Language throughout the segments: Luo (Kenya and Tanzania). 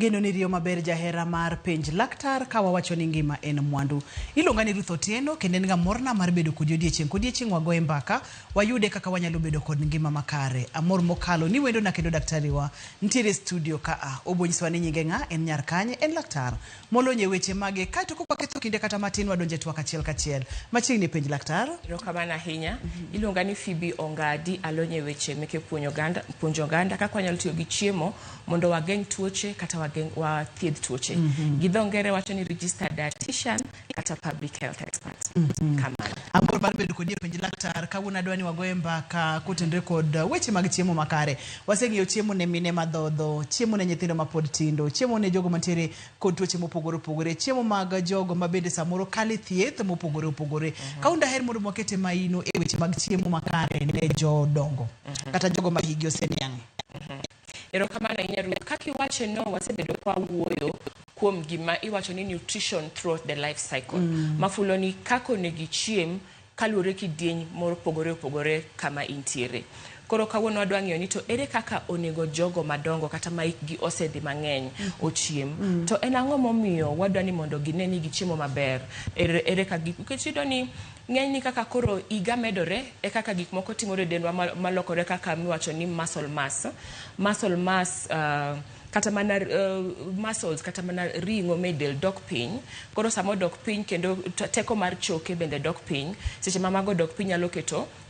Ageno ni riyo maber jahera mar penj laktar ka wawacho ni ngima en mwandu. Iluonga ni Ruth Otieno kendo en ga morna mar bedo kodi odiechieng' wagoe mbaka wayude kaka wanyalo bedo kod ngima makare. Amor mokalo ni wendo na kendo daktari wa ntiere studio ka obonyiswa ni nyinge nga en nyar kanye en laktar molonye weche mage kaito ko kwaketho kinde kata matin wadonje twak achiel kachiel machiegni penj laktar. Erokamano ahinya. Iluonga ni Phoebe Ongadi alonye weche meke puonjo oganda kaka wanyalo tiyo gi chiemo mondo wageng' tuoche kata wathiedh tuoche. Gi dho ngere wacho ni registered dietitian kata public health expert. Kamano. Amor mar bedo kodi penj laktar kawuono adwa ni wagoe mbaka kotenore kod weche mag chiemo makare. Waseng'iyo chiemo ne mine madhodho, chiemo ne nyithindo mapod tindo, chiemo ne jogo mantiere kod tuoche mopogore opogore, chiemo mag jogo mabende samoro kale thieth mopogore opogore. Kaunda her mondo wakete maino e weche mag chiemo makare ne jodongo kata jogo ma higi oseniang'. Erokamano ahinya Ruth. Kaka iwacho no wasebedo kwa wuoyo kuom gima iwacho ni nutrition throughout the life cycle. Mafulo ni kako negi chiem kaluwore kidieny mopogore opogore kama intiere. Koro kawuono wadwa ng'iyo ni to ere kaka onego jogo madongo kata ma hikgi osedhi mang'eny ochiem. To en ang'o momiyo wadwa ni mondo gine ni gichiemo maber. Ere kaka gik ni ng'eny ni kaka koro iga medore e kaka gik moko timore dendwa malokore kaka miwacho ni muscle mass kata mana muscles kata mana ringo medel dok piny. Koro samo dok piny kendo teko mar choke bende dok piny. Seche mamago dok piny nyalo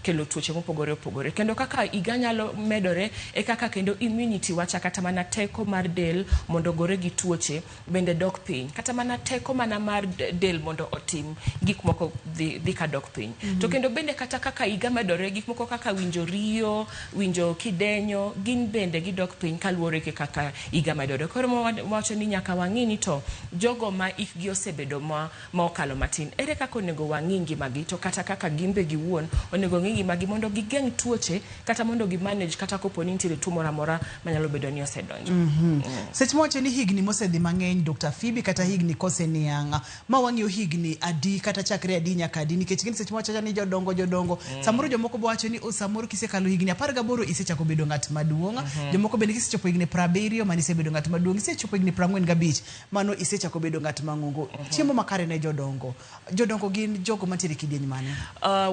kelo tuoche mopogore opogore. Kendo kaka iga nyalo medore e kaka kendo immunity wacha kata mana teko mar del mondo gore gi tuoche bende dok piny. Kata mana teko mana mar del mondo otim gik moko dhi ka dok piny. To kendo bende kata kaka iga medore gik moko kaka winjo riyo, winjo kidenyo, gin bende gidok piny kaluwore ke kaka iga medore. Koro wacho ni nyaka wang'i ni to jogo ma ikgi osebedo ma okalo matin. Ere kaka onego wang'i ngimagi to kata kaka gimbe giwuon onego ng'i ngimagi mondo gigeng' tuoche kata mondo gi manage kata kopo ni nitiere tuo moro amora manyalo bedo ni osedonjo. Seche mowacho ni higni mosedhi mang'eny Dr. Phoebe kata higni koseniang' ma wang'iyo higni adi kata chakre adi nyaka adi nikech gin seche mowacho ni jodongo samoro jomoko bo wacho ni samoro kisekalo higni 18 isechako bedo ng'at maduong'. Jomoko bende kisechopo higni 70 mani isebedo ng'at maduong', isechopo higni 45 mano isechako bedo ng'at mang'ongo. Chiemo makare ne jodongo gin jogo mantiere kidieny mane?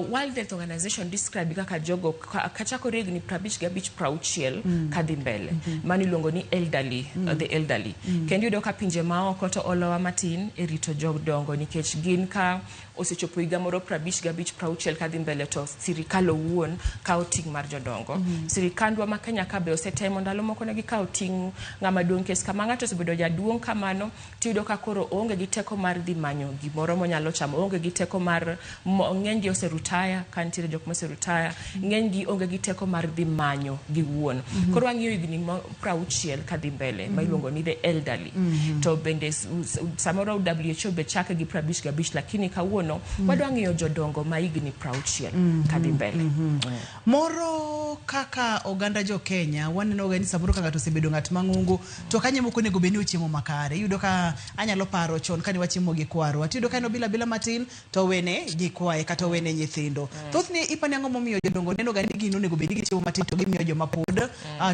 World Health Organization describe kaka jogo kachako higni 55-60 kadhi mbele. Mani luongo ni elderly, the elderly. Kendo yudo ka pinje maoko to olowa matin e rito jodongo nikech gin ka osechopo higa moro 55-60 kadhi mbele to sirikal owuon kawo ting' mar jodongo. Sirikandwa ma Kenya ka be osetemo ndalo moko ne gikawo ting' ng'ama duong' kes kama ng'ato osebedo jaduong' kamano tiyudo ka koro onge gi teko mar dhi manyo gimoro monyalo chamo, onge gi teko mar ng'eny gi oserutaya ka nitiere jok moserutaya, ng'eny gi onge gi teko mar dhi manyo giwuon. Koro wang'iyo higni 60 kadhi mbele ma iluongo ni the elderly. To bende samoro WHO be chake gi 55 lakini kawuono wadwa ng'iyo jodongo ma higni 60 kadhi mbele. Moro kaka oganda jo Kenya waneno ga ni samoro ka ng'ato osebedo ng'at mang'ongo to kanye moko nego beni ochiemo makare. Yudo ka anyalo paro chon kani wachiemo gi kwaro atido ka no bila matin to wene gi kwae kata wene nyithindo. Thothne ipani ang'o momiyo jodongo neno ga ni gino nego beni gichiemo matin to gimiyo joma pod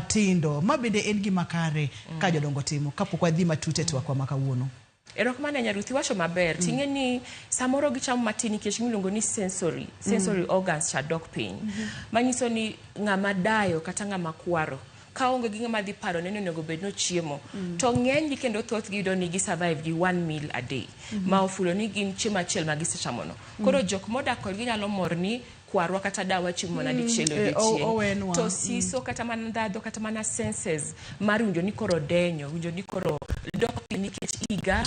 tindo. Ma bende en gima kare ka jodongo timo kapok wadhi matute twak wa makawuono. Erokamano Nyaruthi wacho maber. Ting'e ni samoro gichamo matin nikech miluongo ni sensory organs cha dok piny. Manyiso ni ng'ama dayo kata ng'ama kwaro ka onge gi ng'ama dhi paro neno nego bed no chiemo to ng'eny gi kendo thoth gi do ni gi survive gi 1 meal a day ma ofulo ni gin chiemo achiel ma gisechamono. Koro jok modak kod ginyalo mor ni kwarwa kata dawa chiemo na dichiel odiochieng' to siso kata mana ndhadho kata mana senses mar winjo ni koro denyo, winjo ni koro dok piny nikech iga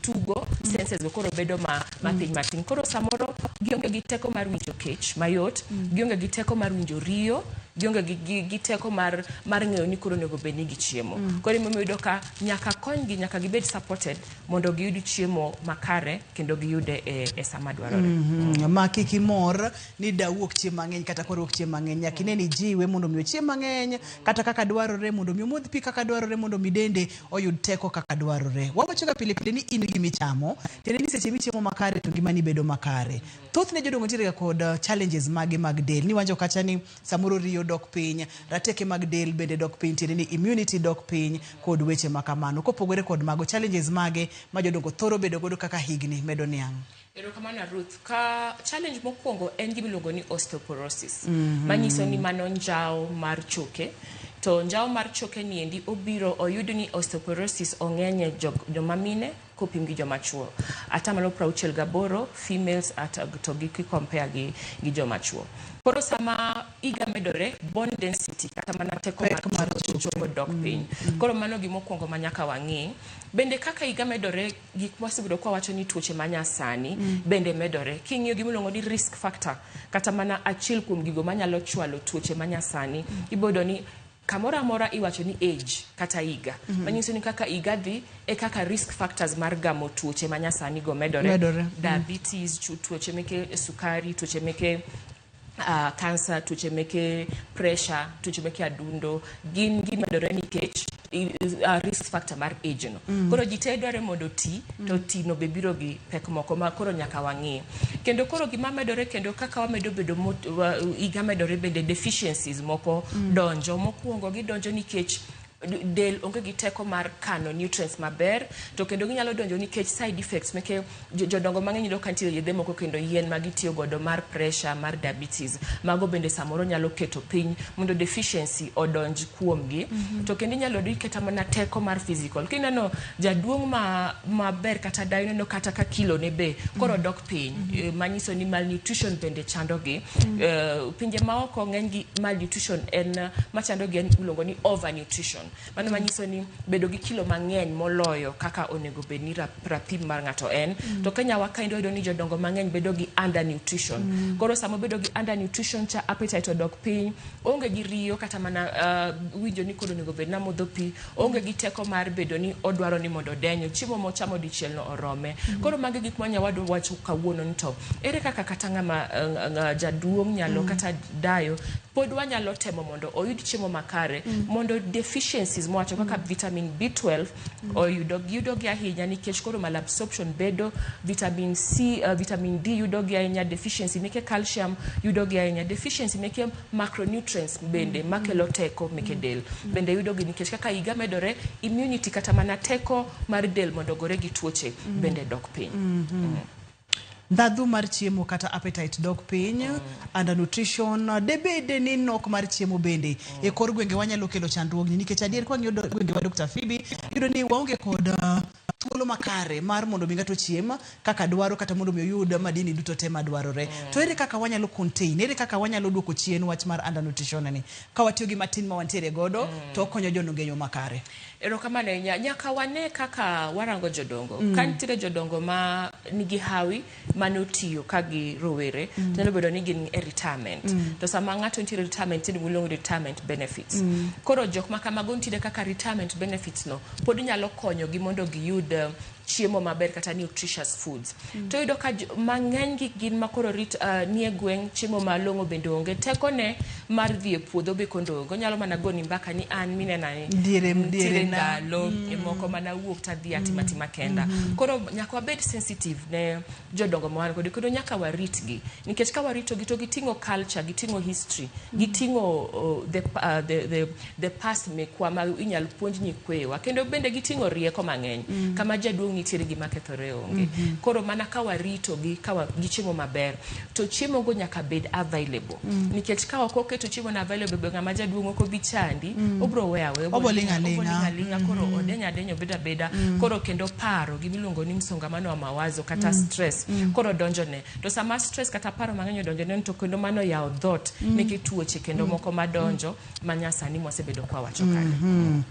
tugo senses go koro bedo matin. Koro samoro gionge gi teko mar winjo kech mayot, gionge gi teko mar winjo riyo, gionge gi teko mar ng'eyo ni koro nego bed ni gichiemo. Koro imomiyo ka nyaka konygi nyaka gibed supported mondo giyud chiemo makare kendo giyude e sama dwarore. Ma kiki mor ni dawuok chiemo mang'eny kata koro wuok chiemo mang'eny nyaka ne ni jiwe mondo miyo chiemo mang'eny kata kaka dwarore mondo miyo modh pi kaka dwarore mondo mi dende oyud teko kaka dwarore. Wawacho ga pile ni in gimi chamo tiende ni seche michiemo makare to ngimani bedo makare. Thothne jodongo nitiere ga kod challenges mag del ni wanjo kacha ni samoro riyo dok piny, rateke mag del bende dok piny, tiende ni immunity dok piny kod weche makamano. Kopogore kod mago, challenges mage ma jodongo thoro bedo godo kaka higni medo niang'? Erokamano Ruth, ka challenge mokwongo en gimiluongo ni osteoporosis. Manyiso ni mano njao mar choke. To njao mar choke ni endi obiro oyudo ni osteoporosis ong'enye joma mine kopim gi joma chuo. Atamalo 68 females to gi compare gi joma chuo. Koro sama iga medore, bone density kata mana teko mar choke dok piny. Koro mano gimokwongo manyaka wang'i. Bende kaka iga medore, gik mwasebiro kwa wacho ni tuoche manyasani bende medore. King'iyo gimiluongo ni risk factor kata mana achiel kuom gigo manyalo chwalo tuoche manyasani, ibodo ni kamora mora iwacho ni age kata iga. Manyiso ni kaka iga dhi e kaka risk factors mar gamo tuoche manyasani go medore. Diabetes, tuoche meke sukari, tuoche meke cancer, tuoche meke pressure, tuoche meke adundo, gin medore nikech risk factor mar age no. Koro jite dware mondo ti, to ti no bebiro gi pek moko ma koro nyaka wang'i. Kendo koro gima medore kendo kaka wamedo bedo iga medore bende deficiencies moko donjo. Mokwongo gidonjo nikech del onge gi teko mar kano nutrients maber, to kendo ginyalo donjo nikech side effects meke jodongo mang'eny yudo ka nitie yedhe moko kendo yien ma gitiyo godo mar pressure, mar diabetes, mago bende samoro nyalo keto piny mondo deficiency odonj kuomgi. To kendo inyalo yudo kata mana teko mar physical. Kineno jaduong' maber kata dayo kata ka kilo ne be koro dok piny, manyiso ni malnutrition bende chandogi. Pinje maoko ng'eny gi malnutrition en machandogi en iluongo ni overnutrition. Mano manyiso ni bedo gi kilo mang'eny moloyo kaka onego bed ni rapim mar ng'ato en. To Kenya wa kaindo yudo ni jodongo mang'eny bedo gi undernutrition. Koro samo bedo gi undernutrition cha appetite odok piny, onge gi riyo kata mana winjo ni koro onego bed na modho pi, onge gi teko mar bedo ni odwaro ni mondo denyo, chiemo mochamo dichiel no orome. Koro magi gik manya wacho kawuono ni to ere kaka kata ng'ama jaduong' nyalo kata dayo pod wanyalo temo mondo oyud chiemo makare mondo deficiencies mwacho kaka vitamin B12 yudo gi ahinya nikech koro malabsorption bedo, vitamin C, vitamin D yudo gi ahinya, deficiency meke calcium yudo gi ahinya, deficiency meke macronutrients bende makelo teko meke del bende yudo gi nikech kaka iga medore, immunity kata mana teko mar del mondo gore gi tuoche bende dok piny. Ndhadhu mar chiemo kata appetite dok piny, undernutrition, debede ni nok mar chiemo bende e kor gwenge wanyalo kelo chandruogni nikech adier kwa ng'iyo gwenge wa Dr. Phoebe yudo ni waonge kod thuolo makare mar mondo mi ng'ato chiem kaka dwaro kata mondo mi oyud madini duto te madwarore. To ere kaka wanyalo contain, ere kaka wanyalo duoko chien wach mar undernutrition ni ka watiyo gi matin ma wantiere godo to konyo jonongeyo makare? Erokamano nyaka wane kaka warango jodongo. Ka nitie jodongo ma nigi hawi manotiyo ka gi rowere, nyalo bedo ni gin e retirement. To sama ng'ato nitie retirement, tiende miluongo retirement benefits. Koro jok ma kamago nitie kaka retirement benefits no pod nyalo konyo gi mondo giyud chiemo maber kata nutritious foods. To yudo ka mang'eny gi gin makoro nie gweng' chiemo malong'o bende onge, teko ne mar dhi e puodho be kondo onge. Nyalo mana goni mbaka ni an minena ni diere ndalo moko mana wuok ta dhi atima kenda. Koro nyaka wabed sensitive ne jodongo mwan kod nyaka waritgi nikech ka warito gi to giting'o culture, giting'o history, giting'o the past mekwa ma inyal puonj nyikwewa, kendo bende giting'o rieko mang'eny kama jaduong' nitiere gima kethore onge. Koro mana ka warito gi gichiemo maber, to chiemo go nyaka bed available. Nikech ka ok oketo chiemo na available, ng'ama jaduong' ok obi chandi, obro wewe obolinga koro odenyo beda koro kendo paro gimiluongo ni msongamano wa mawazo kata stress koro donjo ne. To sama stress kata paro mang'eny donjo ne to kendo mano yawo dhot meke tuoche kendo moko madonjo manyasani mwasebedo kwa wacho kare.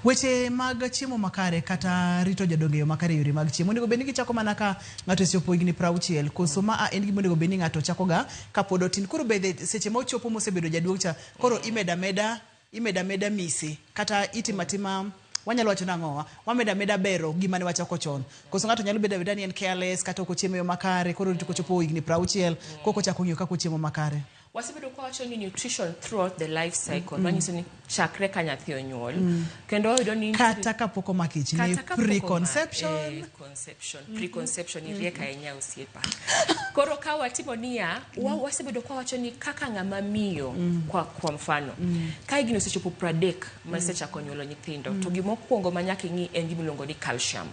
Weche mag chiemo makare kata rito jodongeyo makare yore mag chiemo onego bed ni gichako mana ka ng'ato osechopo higni 60 koso ma en gima onego bed ni ng'ato chako ga kapod otin. Koro bedhe seche ma ochopo mosebedo jaduong' cha koro imeda meda mise kata itimatima wanyalo wacho nang'owa wameda bero gima ne wachako chon. Koso ng'ato nyalo bedo ni en careless kata ok ochiemo yo makare, koro rito kochopo higni 60 koko chako ng'iyo kako chiemo makare. wasebedo kwa wacho ni nutrition throughout the life cycle manyiso ni chakre ka nyathi onyuol kendo oyudo ni kata kapok omakich ni preconception preconception irieka ahinya osiepa koro ka watimo niya wasebedo kwa wacho ni kaka ng'ama miyo kwa mfano ka igino sechopo 30 masechako nyuolo nyithindo to gimokwongo manyaka ing'i en gimiluongo ni calcium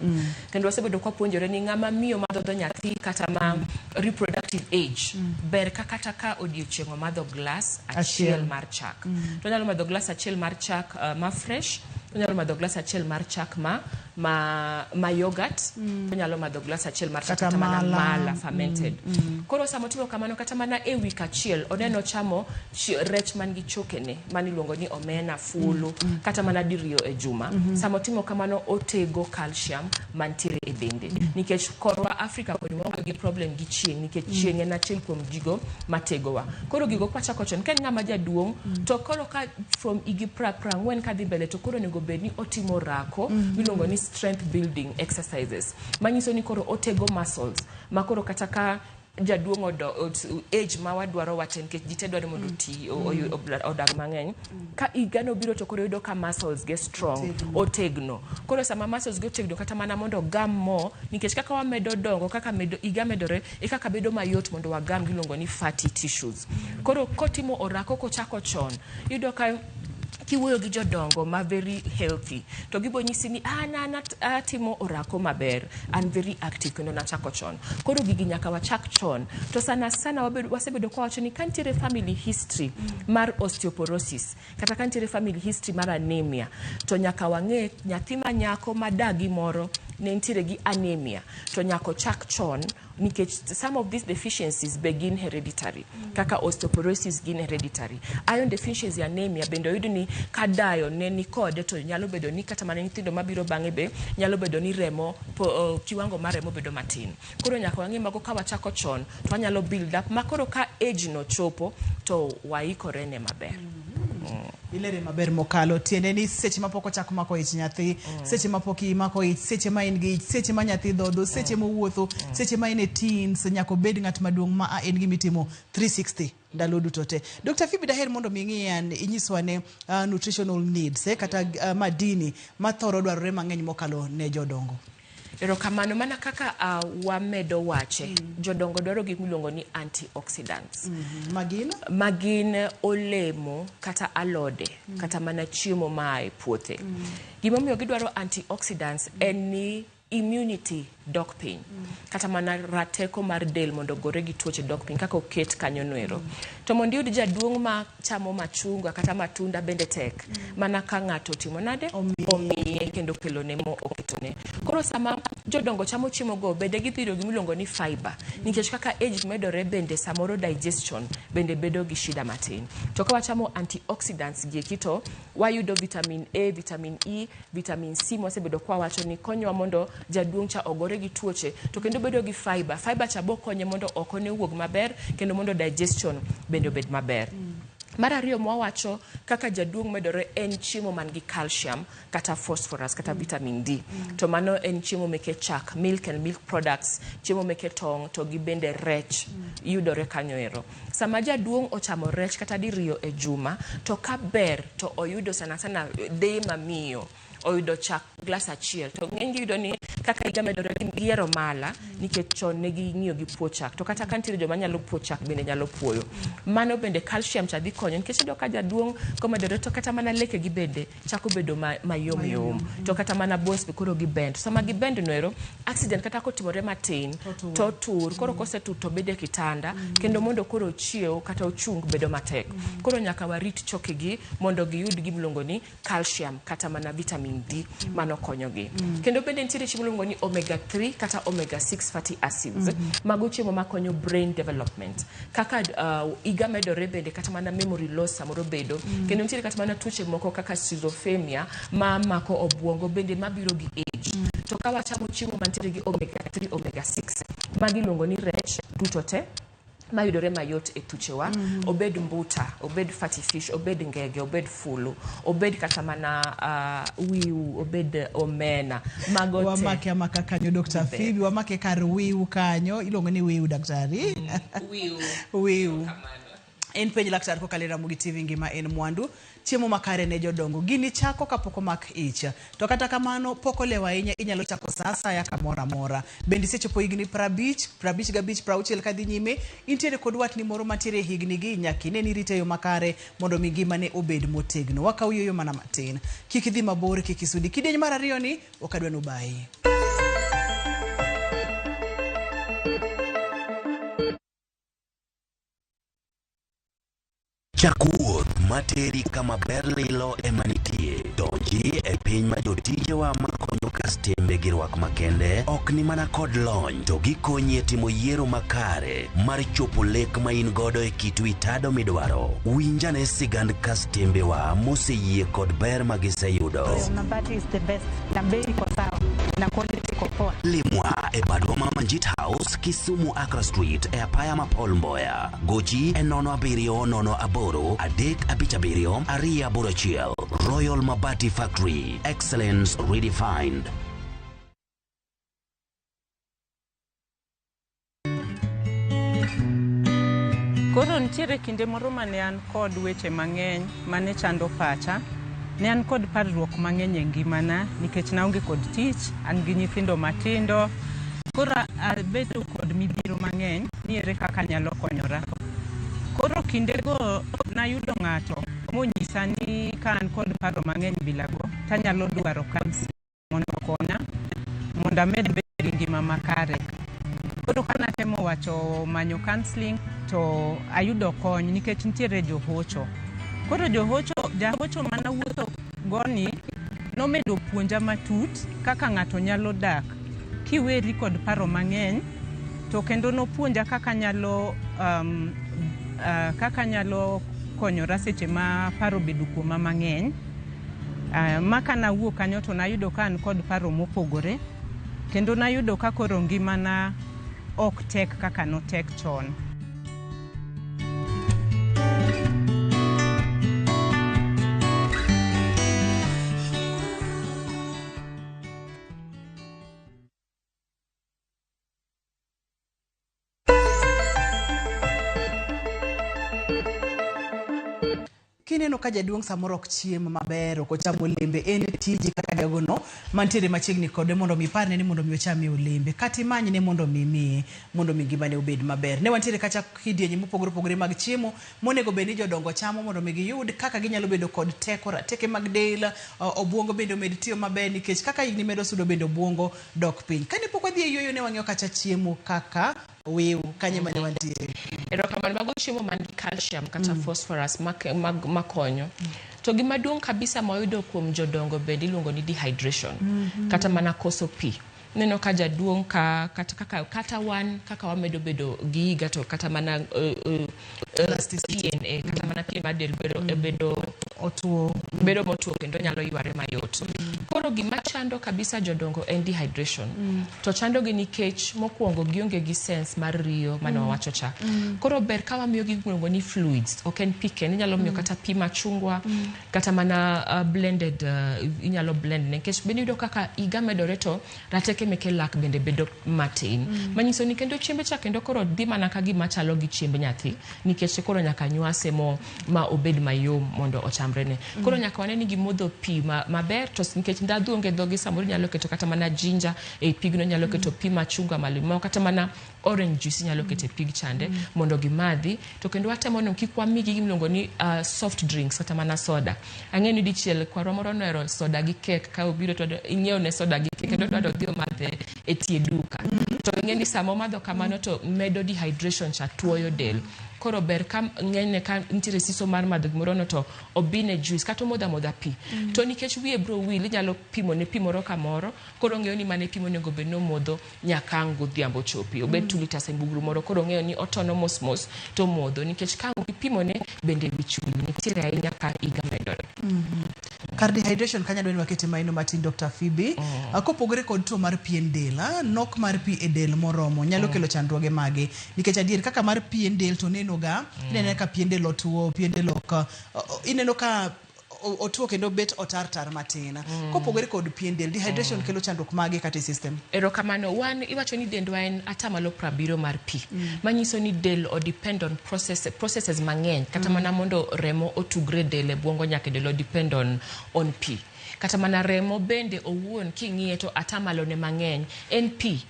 kendo wasebedo kwa puonjore ni ng'ama miyo madhodho nyathi kata ma reproductive age ber kata ka odiochieng' madho glass achiel mar chak to nyalo madho glass achiel mar chak ma fresh nyalo madho glass achiel mar chak ma yogurt nyalo madho glass achiel mar chak kata mana mala fermented koro samo timo kamano kata mana e week achiel oneno chamo rech man gi chokene mani luongo ni omena fulu kata mana diriyo e juma samo timo kamano otego calcium mantiere e dende nikech korwa Africa kod wango gi problem gi chieng nikech chieng en achiel kuom gigo mategowa koro gigo kwachako chon ken ng'ama jaduong to koro ka from igi prang'wen kadhi mbele to koro nego bedni otimo rako miluongo ni strength building exercises manyiso ni koro otego muscles makoro kata ka jaduong age ma wadwaro waten nikech jite dwaro mondo ti odag mang'eny ka igano biro to koro yudo ka muscles get strong otegno koro sama muscles get otegno kata mana mondo gam mo nikech kaka wamedo dongo kaka iga medore kaka bedo mayot mondo wagam giluongo ni fatty tissues koro kotimo orako kochako chon yudo ka kiwuoyo gi jodongo ma very healthy to gibo nyisi ni atimo orako maber and very active kendo nachako chon koro gigi nyaka wachak chon to sana wasebedo kwa wacho ni kantiere family history mar osteoporosis kata kantiere family history mar anemia to nyaka wang'e nyathi ma nyako madagi moro ne ntiere gi anemia to nyako chak chon nikech some of these deficiencies begin hereditary kaka osteoporosis gin hereditary iron deficiency anemia bendo yudo ni kadayo ne ni kode to nyalo bedo ni kata mana nyithindo mabiro bang'e be nyalo bedo ni remo kiwango mar remo bedo matin koro nyaka wang'e mago ka wachako chon to wanyalo build up makoro ka age no chopo to waikore ne maber ilere maber mokalo tiende ni seche mapoko chako mako ich nyathi seche mapoki mako ich seche ma in gi seche ma nyathi dhodho seche mowuotho seche ma in e teens nyako bed ng'at maduong' ma en gi mitimo 360 ndalo duto te Dr. Phoebe daher mondo ming'ian inyiswane nutritional needs kata madini mathoro dwarore mang'eny mokalo ne jodongo Erokamano mana kaka wamedo wache jodongo dwaro gik miluongo ni antioxidants magin olemo kata alode kata mana chiemo mae puothe gimomiyo gidwaro antioxidants en ni immunity dok piny kata mana rateko mar del mondo gore gi tuoche dok piny kaka oket kanyo noero to mondo yud jaduong' ma chamo machungwa kata matunda bende tek mana ka ng'ato timo nade omiye kendo kelo ne mo oketone koro sama jodongo chamo chiemo go bende gidhiro gimiluongo ni fiber nikech kaka age medore bende samoro digestion bende bedo gi shida matin to ka wachamo antioxidants gi kito wayudo vitamin A vitamin E vitamin C mosebedo kwa wacho ni konyo mondo jaduong' cha ogore gi tuoche to kendo bedo gi fiber cha bo konyo mondo okone wuog maber kendo mondo digestion bende bed maber mar ariyo mwawacho kaka jaduong' medore en chiemo man gi calcium kata phosphorus kata vitamin D to mano en chiemo meke chak milk and milk products chiemo meke tong to gi bende rech yudore kanyoero sama jaduong' ochamo rech kata diriyo e juma to ka ber to oyudo sana de mamiyo oyudo chak glass achiel to ng'eny yudo ni kaka iga medore giero mala nikech chon ne ging'iyo gi puo chak to kata kantiere joma nyalo puo chak bende nyalo puoyo mano bende calcium cha dhi konyo nikech yudo ka jaduong' komedore to kata mana leke gi bende chako bedo mayom to kata mana bones be koro gi bend sama gi bend noero accident kata kotimore matin to tur koro kosetur to bede kitanda kendo mondo koro chiew kata ochung bedo matek koro nyaka warit chokegi mondo giyud gimiluongo ni calcium kata mana vitamin D mano konyogi kendo bende nitiere chiemo miluongo ni omega 3 kata omega 6 fatty acids mago chiemo makonyo brain development kaka iga medore bende kata mana memory loss samoro bedo kendo nitiere kata mana tuoche moko kaka schizophrenia ma mako obwongo bende mabiro gi age to ka wachamo chiemo mantiere gi omega 3 omega 6 magi luongo ni rech duto te mayudore mayot e tuchewa obed mbuta obed fatty fish obed ngege obed fulu obed kata mana wiu obed omena mago te wamake amaka kanyo Dr. Phoebe wamake kar wiu kanyo ilongo ni wiu daktari wiu En penj laktar ko kalera mugi TV ngima en mwandu chiemo makare ne jodongo gini chako kapoko mak icha to kata kamano poko lewa inyalo chako sasa ya kamora mora bendi sechopo higni 50 gabich 60 kadhi nyime intiere kod wat ni moro matiere higni gi nyaki ne nirite yo makare mondo mi ngima ne obed motegno wakauyo yo mana matin kik idhi mabor kik isudi kidieny mar ariyo ni okadwa no bai. Chakuot materi kama berlilo emanitie donji e piny ma jotije wa makonyo kastembe gi rwak makende ok ni mana kod lony to gikonyi e timo yiero makare mar chopo lek ma in godo e kitu itado midwaro winjane sigand kastembe wa moseyie kod ber ma giseyudo. Mabati is the best na bei iko sawa na quality iko poa. Limwa e badwa ma Manjit House Kisumu Accra Street e apaya ma Paul Mboya goji e 070 Adek Abichabirio Aria Burachiel Royal Mabati Factory Excellence Redefined. Koro ntiere kinde moro mane an kod weche mang'eny mane chando pacha. Ne an kod parruok mang'eny e ngimana nikech naonge kod tich, an gi nyithindo matindo. Koro abedo kod midhiero mang'eny ni ere kaka nyalo konyora. Koro kindego nayudo ng'ato monyisa ni ka an kod paro mang'eny bilago tanyalo dwaro kansi mondo konya mondo amed bedo ngima makare. Koro kana temo wacho manyo counseling to ayudo kony nikech nitiere johocho. Koro jahocho mana wuotho goni nomedo puonja matut kaka ng'ato nyalo dak kiweri kod paro mang'eny to kendo nopuonja kaka nyalo konyora seche ma paro bedo kuoma mang'eny. Maka nawuok kanyo to nayudo ka an kod paro mopogore kendo nayudo ka koro ngimana ok tek kaka notek chon. Kineno ka jaduong' samoro ok chiemo maber ok ochamo olembe en tiji kaka jagono mantiere machiegni kode mondo mi parne ni mondo mi ochame olembe kata imanyne mondo mi ngimane obed maber. Ne wantiere kacha kidienje mopogore mag chiemo monego bed ni jodongo chamo mondo mi giyud kaka ginyalo bedo kod teke mag del obwongo bende omed tiyo maber nikech kaka higni medo sudo bende obwongo dok piny. Kane pok wadhi e yueyo ne wang'eyo kacha chiemo kaka wiu kanye mane wantiere. Erokamano mago chiemo man calcium kata phosphorus makonyo. To gima duong' kabisa moyudo kuom jodongo bende iluongo ni dehydration kata mana koso pi. Neno ka jaduong' kata wan kaka wamedo bedo gi higa to kata mana DNA kata mana pien mar del bedo motuo kendo nyalo yware mayot. Koro gima chando kabisa jodongo en dehydration. To chando gi nikech mokwongo gionge gi sense mar riyo mane wawacho cha. Koro ber ka wamiyo gi gimoro ni fluids, ok en pi kende, inyalo miyo kata pi machungwa kata mana blended inyalo blend nikech bende yudo kaka higa medore to rateke meke lak bende bedo matin. Manyiso ni kendo chiembe cha kendo koro dhi mana ka gima chalo gi chiembe nyathi nikech koro nyaka nywase ma obed mayom mondo ochamre ne. Koro nyaka wane ni gimodho pi maber to nikech ndadhu onge dhogi samoro nyalo keto kata mana ginger e pigno nyalo keto pi machungwa malimo kata mana orange juice nyalo keto pig chande mondo gimadhi to kendo watemo no kik wamigi gimlongo ni soft drinks kata mana soda. Ang'eni dichiel kwaro moro noero soda gi cake ka obiro to inyiew ne soda gi cake kendo to dhi madhe e tie duka. To ng'eni samo madho kamano to medo dehydration cha tuoyo del. Koro ber ka ng'enyne ka nitiere siso mar madho gimoro no to obine juice kata modha pi. To nikech wiye bro wil inyalo pimo ne pi moro ka moro koro ng'eyo ni mane pi monego bed no modho nyaka godhiambo chopi obed 2 liters e mbugru moro koro ng'eyo ni otono mos to modho nikech ka pimo ne bende bichuli nitiere ahinya ka higa medore. Kar dehydration kanya dweni wakete maino matin Dr. Phoebe kopogore kod tuo mar pien del nok mar pi e del moromo nyalo kelo chandruoge mage nikech adier kaka mar pien del to neno ka pien del otuo pien del ok ineno ka otuo kendo bet otartar matina kopogore kod pien del dehydration kelo chandruok mage kata system erokamano wan iwacho ni dendwa en atamalo 70 mar pi manyiso ni del o depend on processes mang'eny kata mana mondo remo otugre del e bwongo nyaka del o depend on pi kata mana remo bende owuon king'iye to atamalo ne mang'eny en pi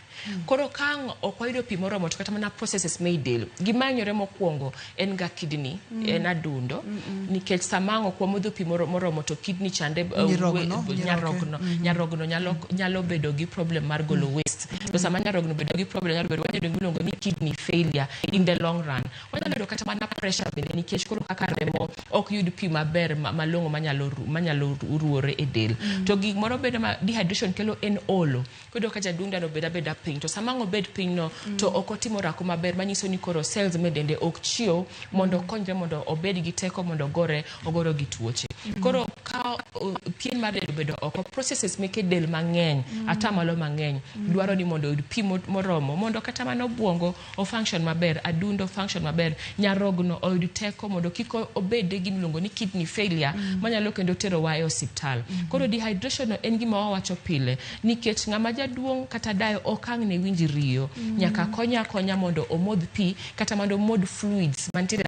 koro kang okoido pi moromo to kata mana processes me del gimanyore mokwongo en ga kidney en adundo nikech samango kwa modho pi moromo to kidney chande nyarogno nyalo bedo gi problem mar golo waste to sama nyarogno bedo gi problem nyalo bedo wanyalo miluongo ni kidney failure in the long run wanyalo bedo kata mana pressure bende nikech koro kaka remo ok yud pi maber malongo manyalo ruore e del to gimoro bedo ma dehydration kelo en olo kodo ka jadunda no beda piny to samango bed piny no to okotimo rako maber manyiso ni koro cells medende ok chio mondo konyre mondo obed gi teko mondo ogoro gi tuoche koro ka pien mar del bedo oko processes meke del mang'eny atamalo mang'eny dwaro ni mondo oyud pi moromo mondo kata mana obwongo o function maber adundo function maber nyarogno oyud teko mondo kiko obed gi miluongo ni kidney failure manyalo kendo tero wa e hospital koro dehydration en gima wawacho pile nikech ng'ama jaduong' kata dayo okang' ne winji riyo nyaka konya mondo omodh pi kata mondo omodh fluids mantiere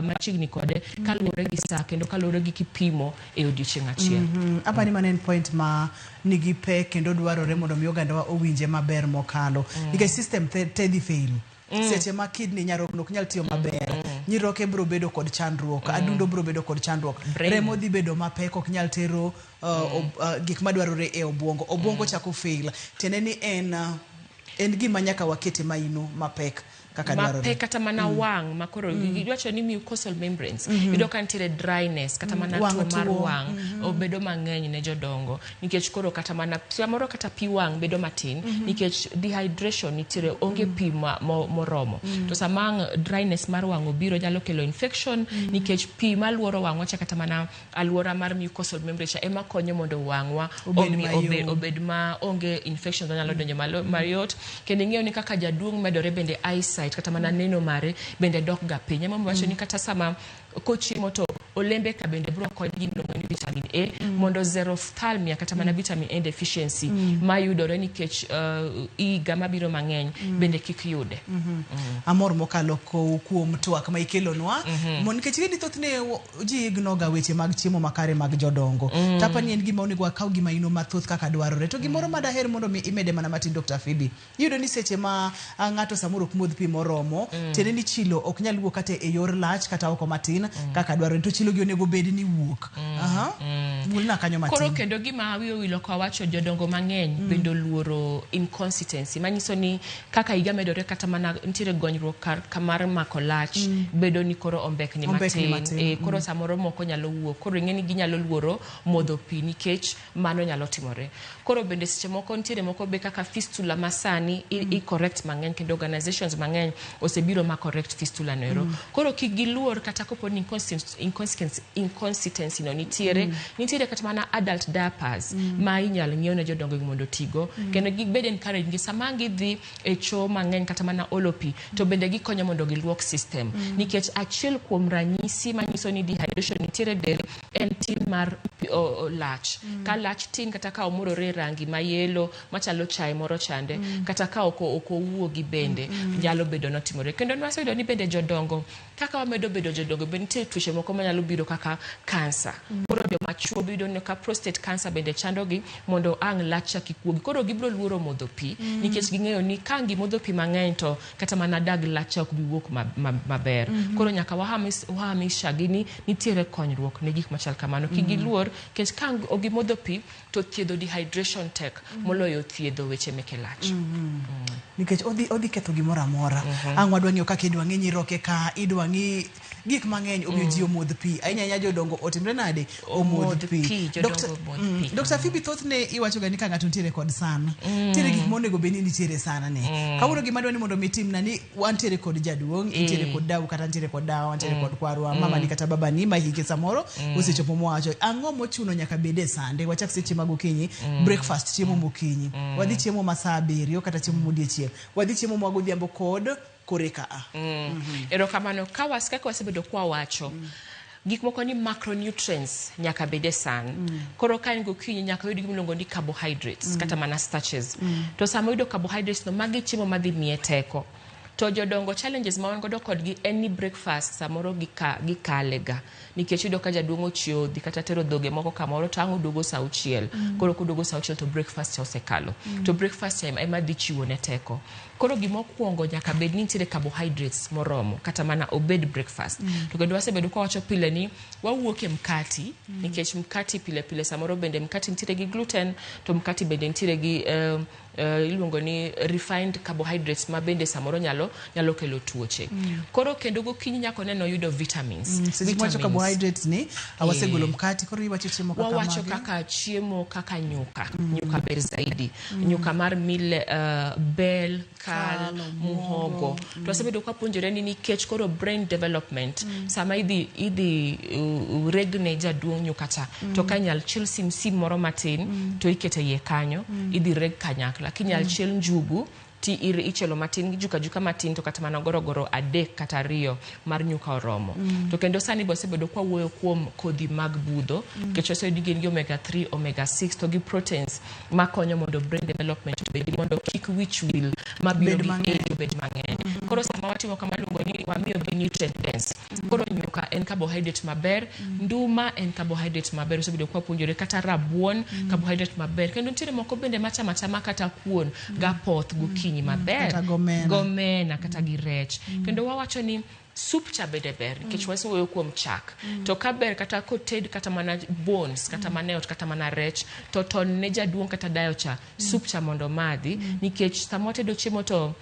machiegni kode kaluwore gi sa kendo kaluwore gi kipimo e odiochieng' achiel apani manen point ma nigi pek kendo dwarore mondo mi ogandawa owinje maber mokalo nikech system te dhi fail seche ma kidney nyarogno ok nyal tiyo maber nyiroke bro bedo kod chandruok adundo bro bedo kod chandruok remo dhi bedo mapek ok nyal tero gik madwarore e obwongo chako fail teneni en gima nyaka wakete maino mapek kaka dwarore mapek kata mana wang' makoro iwacho ni mucosal membranes yudo ka nitiere dryness kata mana tuo mar wang' obedo mang'eny ne jodongo nikech koro kata mana samoro kata pi wang' bedo matin nikech dehydration nitiere onge pi moromo to samang dryness mar wang' obiro nyalo kelo infection nikech pi maluoro wang'wa cha kata mana alwora mar mucosal membrane ema konyo mondo wang'wa obed ma onge infection nyalo donjo mayot kendo ing'eyo ni kaka jaduong' medore bende eyesight kata mana neno mare bende dok ga piny ema wacho ni kata sama kochiemo to olembe ka bende bro konyo gi ni vitamin A mondo xerophthalmia kata mana vitamin A deficiency mayudore nikech gama biro mang'eny bende kik yude amor mokalo kuom twak ma ikelonwa nikech ni thothne ji ignoga weche mag chiemo makare mag jodongo tapani en gima onego akaw gima ino mathoth kaka dwarore to gimoro madaher mondo imede mana matin Dr. Phoebe yudo ni seche ma ng'ato samoro ok modh pi moromo tene ni chilo ok nyal wuok kata e yor lach kata oko matin kaka dwarore to chilo gi onego bed ni wuok mulna kanyo matin koro kendo gima wilo kwa wacho jodongo mang'eny bendo luoro inconsistency manyiso ni kaka higa medore kata mana nitiere gonyruok kamar mako lach bedo ni koro ombek ni matin koro samoro moko nyalo wuok koro ing'eni ginyalo luoro modho pi nikech mano nyalo timore koro bende seche moko nitiere moko be kaka fistula masani i correct mang'eny kendo organizations mang'eny osebiro ma correct fistula noero koro kigiluor kata kopo ni inconsistency no nitiere kata mana adult diapers ma inyalo ng'iew ne jodongo mondo tigo kendo gibed encourage ngi sama gidhi e cho mang'eny kata mana olopi to bende gikonyo mondo giluok system nikech achiel kuom ranyisi manyiso ni dehydration nitiere del en tin mar lach ka lach tin kata ka omurore rangi mayelo machalo chai moro chande kata ka oko wuogi bende nyalo bedo notimore kendo nwaseyudo ni bende jodongo kaka wamedo bedo jodongo bende nitie tuoche moko manyalo biro kaka kansa koro joma chuo biro ne ka prostate cancer bende chandogi mondo ang' lach kikuogi koro gibro luoro modho pi nikech ging'eyo ni ka gimodho pi mang'eny to kata mana dag lach ok bi wuok maber koro nyaka wahamisha gi ni nitiere konyruok ne gik machal kamano kigiluor nikech ka ogimodho pi to thiedho dehydration tek moloyo thiedho weche meke lach nikech odhi ketho gimoro amora ang' wadwa ng'eyo kaka idwa ng'e nyiroke ka idwa ng'i gik mang'eny omiyo ji omodh pi ahinya jodongo otimre nade omodh pi Dr. Phoebe thothne iwacho ga ni ka ng'ato nitiere kod sana nitiere gik monego bed ni nitiere sana ne kawuono gima dwa ni mondo mitimna ni wantiere kod jaduong' nitiere kod dawu kata nitiere kod dawa nitiere kod kwarwa mama ni kata baba ni ma hike samoro osechopo mowacho ang'o mochuno nyaka bede sande wachak seche mag okinyi breakfast chiemo mokinyi wadhi chiemo masaa 7 kata chiemo modiechieng wadhi chiemo magodhiambo kod koreka erokamano ka wasebedo kwa wacho gik moko ni macronutrients nyaka bede san. Koro ka in gokinyi nyaka yud gimiluongo ni carbohydrates kata mana starches. To sama yudo carbohydrates no magi chiemo madhi miye teko. To jodongo challenges ma wan godo kodgi en ni breakfast samoro gikalega nikech yudo ka jaduong' ochiew dhi kata tero dhoge moko kamoro to ang' oduogo sa auchiel. Koro kuduogo sa auchiel to breakfast cha osekalo. To breakfast time ema dhi chiwo ne teko. Koro gimokwongo nyaka bed ni nitiere carbohydrates moromo kata mana obed breakfast. To kendo wasebedo kwa wacho pile ni wawuok e mkati nikech mkati pile samoro bende mkati nitiere gi gluten to mkati bende nitiere gi iluongo ni refined carbohydrates ma bende samoro nyalo kelo tuoche. Koro kendo gokinyi nyako neno yudo vitamins. Wacho carbohydrates ni awasegolo mkati koro iwacho chiemo kaka wawacho kaka chiemo kaka nyuka. Nyuka ber zaidi. Nyuka mar mil bel kal muhogo. To wasebedo kwa puonjore ni nikech koro brain development sama idhi regne jaduong' nyuka cha to kanyal chiel sim moro matin to ikete ye kanyo idhi reg kanyakla kinyal chiel njugu ti ichelo matin juka matin to kata mana gorogoro adek kata riyo mar nyuka oromo. To kendo sani bosebedo kwa wuoyo kuom kodhi mag budho kecho so digin gi omega 3 omega 6 to gi proteins makonyo mondo brain development to bedi mondo kick which will mabiro gi bed mang'eny. Koro sama watimo kama luongo ni wamiyo gi nutrient dense. Koro nyuka en carbohydrate maber, nduma en carbohydrate maber, osebedo kwa puonjore kata rabuon carbohydrate maber. Kendo nitiere moko bende machama kata kuon gapoth gokinyi maber. Kata gomena kata gi rech. Kendo wawacho ni soup cha bede ber nikech wasewoyo kuom chak. To kaber kata koted kata mana bones kata maneot kata mana rech to ton ne jaduong' kata dayo cha soup cha mondo madhi nikech sama tedo chiemo to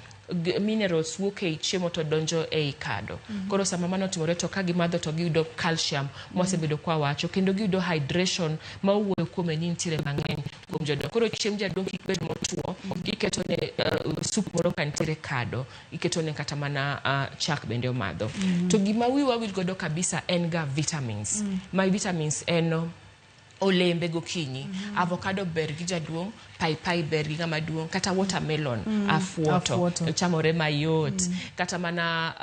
minerals wuok e chiemo to donjo e kado. Koro sama mano timore to ka gimadho to giyudo calcium mosebedo kwa wacho kendo giyudo hydration ma wuoyo kuom ni nitiere mang'eny kuom jodo. Koro chiemo jaduong' kik bed motuo, iketo ne soup moro ka nitiere kado, iketo ne kata mana chak bende omadho. To gima wiwa wil godo kabisa en ga vitamins. My vitamins en olembe gokinyi, avocado ber gi jaduong', paipai ber gi ng'ama duong', kata watermelon afuoto chamore mayot, kata mana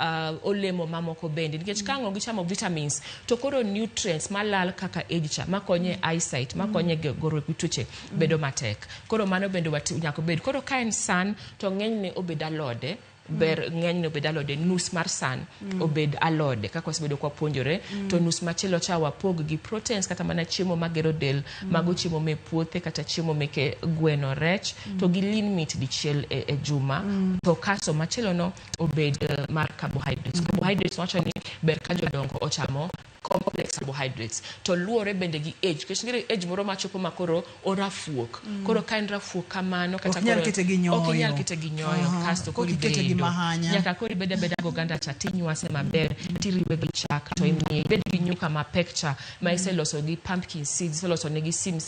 olemo mamoko bende nikech ka ng'o gichamo vitamins to koro nutrients malal kaka age makonye eyesight makonye goro tuoche bedo matek. Koro mano bende nyako bed. Koro ka en san to ng'enyne obed alode ber ng'enyne obed alode, nus mar san obed alode kaka wasebedo kwa puonjore. To nus machielo cha wapog gi proteins kata mana chiemo magero del mago chiemo me puothe kata chiemo meke gweno rech to gi lean meat dichiel e juma. To kaso machielo no obed mar carbohydrates. Carbohydrates wacho ni ber ka jodongo ochamo complex carbohydrates to luore bende gi age kech ngire age moro machopo makoro orafuok. Koro ka en rafuok kamano kata koro ok nyal kete gi nyoyo kasto koro ikete nyaka kori beda go ganda cha tinywase maber tiriwe gi chak to imiye bed gi nyuka mapek cha ma iseloso gi pumpkin seeds iseloso ne gi sim